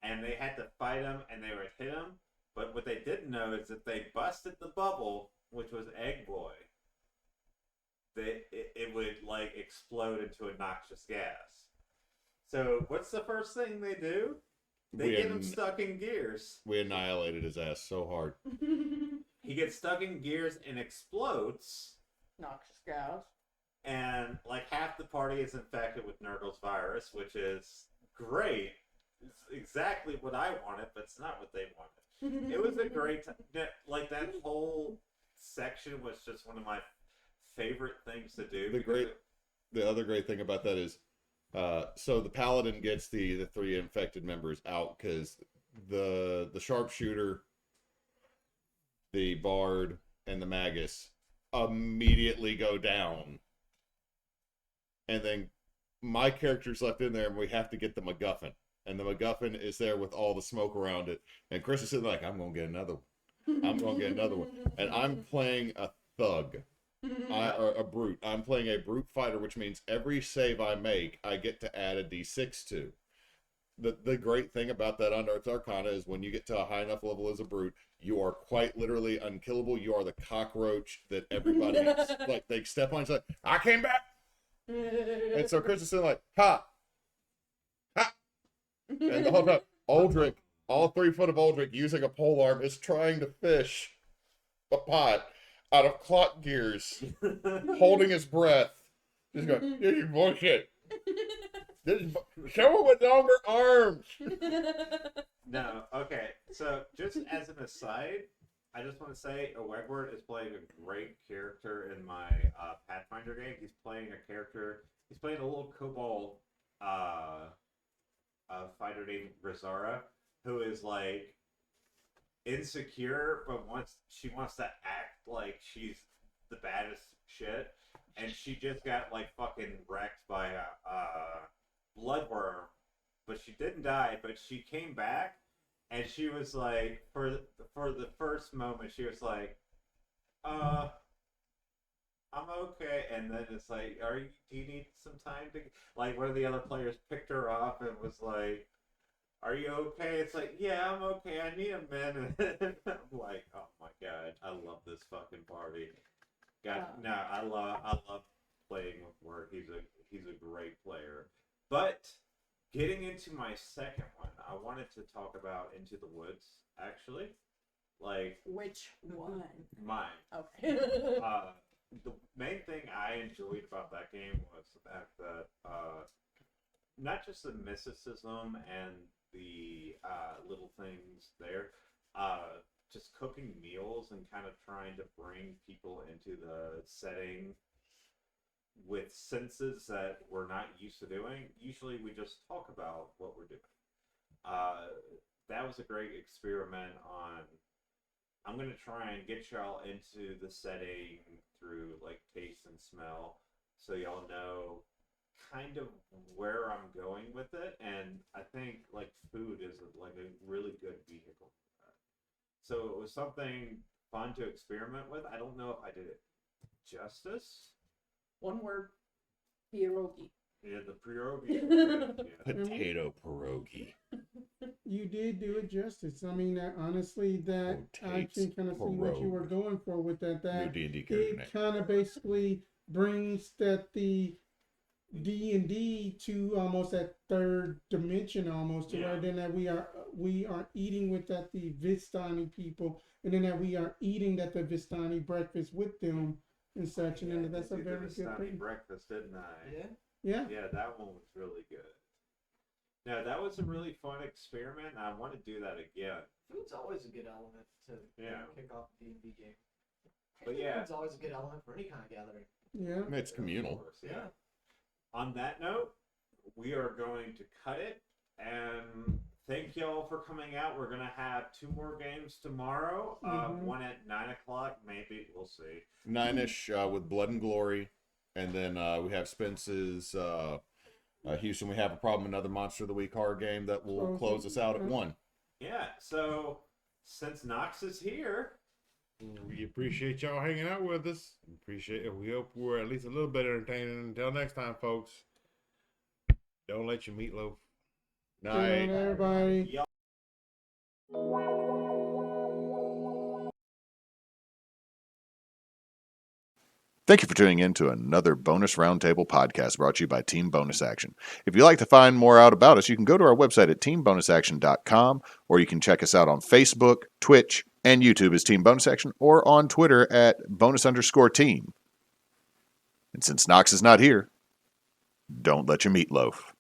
and they had to fight him, and they would hit him. But what they didn't know is that they busted the bubble, which was Egg Boy. It would like explode into a noxious gas. So what's the first thing they do? They get him stuck in gears. We annihilated his ass so hard. He gets stuck in gears and explodes. Noxious gas. And like half the party is infected with Nurgle's virus, which is great. It's exactly what I wanted, but it's not what they wanted. It was a great time. Like, that whole section was just one of my favorite things to do. The other great thing about that is, so the paladin gets the 3 infected members out because the sharpshooter, the bard, and the magus immediately go down, and then my character's left in there, and we have to get the MacGuffin, and the MacGuffin is there with all the smoke around it, and Chris is sitting like, I'm gonna get another one. I'm gonna get another one, and I'm playing a thug. Or a brute. I'm playing a brute fighter, which means every save I make, I get to add a d6 to. The great thing about that Unearthed Arcana is when you get to a high enough level as a brute, you are quite literally unkillable. You are the cockroach that everybody like they step on. It's like, I came back. And so Chris is saying like, ha, ha, and the whole time, Aldrich, all 3 foot of Aldrich using a polearm is trying to fish a pot out of clock gears, holding his breath. Just going, this is bullshit. Show him with longer arms. No, okay. So just as an aside, I just want to say Wegward is playing a great character in my Pathfinder game. He's playing a little kobold fighter named Grisara, who is like insecure, but she wants to act like she's the baddest shit, and she just got like fucking wrecked by a bloodworm, but she didn't die, but she came back, and she was like, for the first moment, she was like, I'm okay, and then it's like, do you need some time to, like, one of the other players picked her up and was like, are you okay? It's like, yeah, I'm okay. I need a minute. I'm like, oh my god, I love this fucking party. No, I love playing with Word. He's a great player. But getting into my second one, I wanted to talk about Into the Woods. Actually, like Which one? mine. Okay. The main thing I enjoyed about that game was the fact that not just the mysticism and the little things there, just cooking meals and kind of trying to bring people into the setting with senses that we're not used to doing. Usually we just talk about what we're doing. That was a great experiment on, I'm going to try and get y'all into the setting through like taste and smell, so y'all know kind of where I'm going with it, and I think like food is like a really good vehicle for that. So it was something fun to experiment with. I don't know if I did it justice. One word. Pierogi. Yeah, the pierogi. Yeah. Potato pierogi. You did do it justice. I mean, honestly, that I can kind of see what you were going for with that. New That D&D character name. it kind of basically brings that the D&D to almost that third dimension, almost to Yeah. where then that we are eating with that the Vistani people, and then that we are eating that the Vistani breakfast with them and such, and then that's a I did very the good Vistani thing. breakfast, didn't I? Yeah. Yeah. Yeah, that one was really good. No, that was a really fun experiment. I want to do that again. Food's always a good element to kick off a D&D game. But yeah. Food's always a good element for any kind of gathering. Yeah. I mean, it's communal. Of course, yeah. On that note, we are going to cut it, and thank y'all for coming out. We're going to have 2 more games tomorrow. One at 9 o'clock, maybe. We'll see. 9-ish with Blood and Glory. And then we have Spence's Houston. We have a problem. Another Monster of the Week horror game that will close us out at 1. Yeah, so since Knox is here, We appreciate y'all hanging out with us. Appreciate it. We hope we're at least a little bit entertaining. Until next time, folks. Don't let your meatloaf. Good night, everybody. y'all. Thank you for tuning in to another Bonus Roundtable podcast brought to you by Team Bonus Action. If you'd like to find more out about us, you can go to our website at teambonusaction.com, or you can check us out on Facebook, Twitch, and YouTube as Team Bonus Action, or on Twitter at bonus_team. And since Knox is not here, don't let your meatloaf.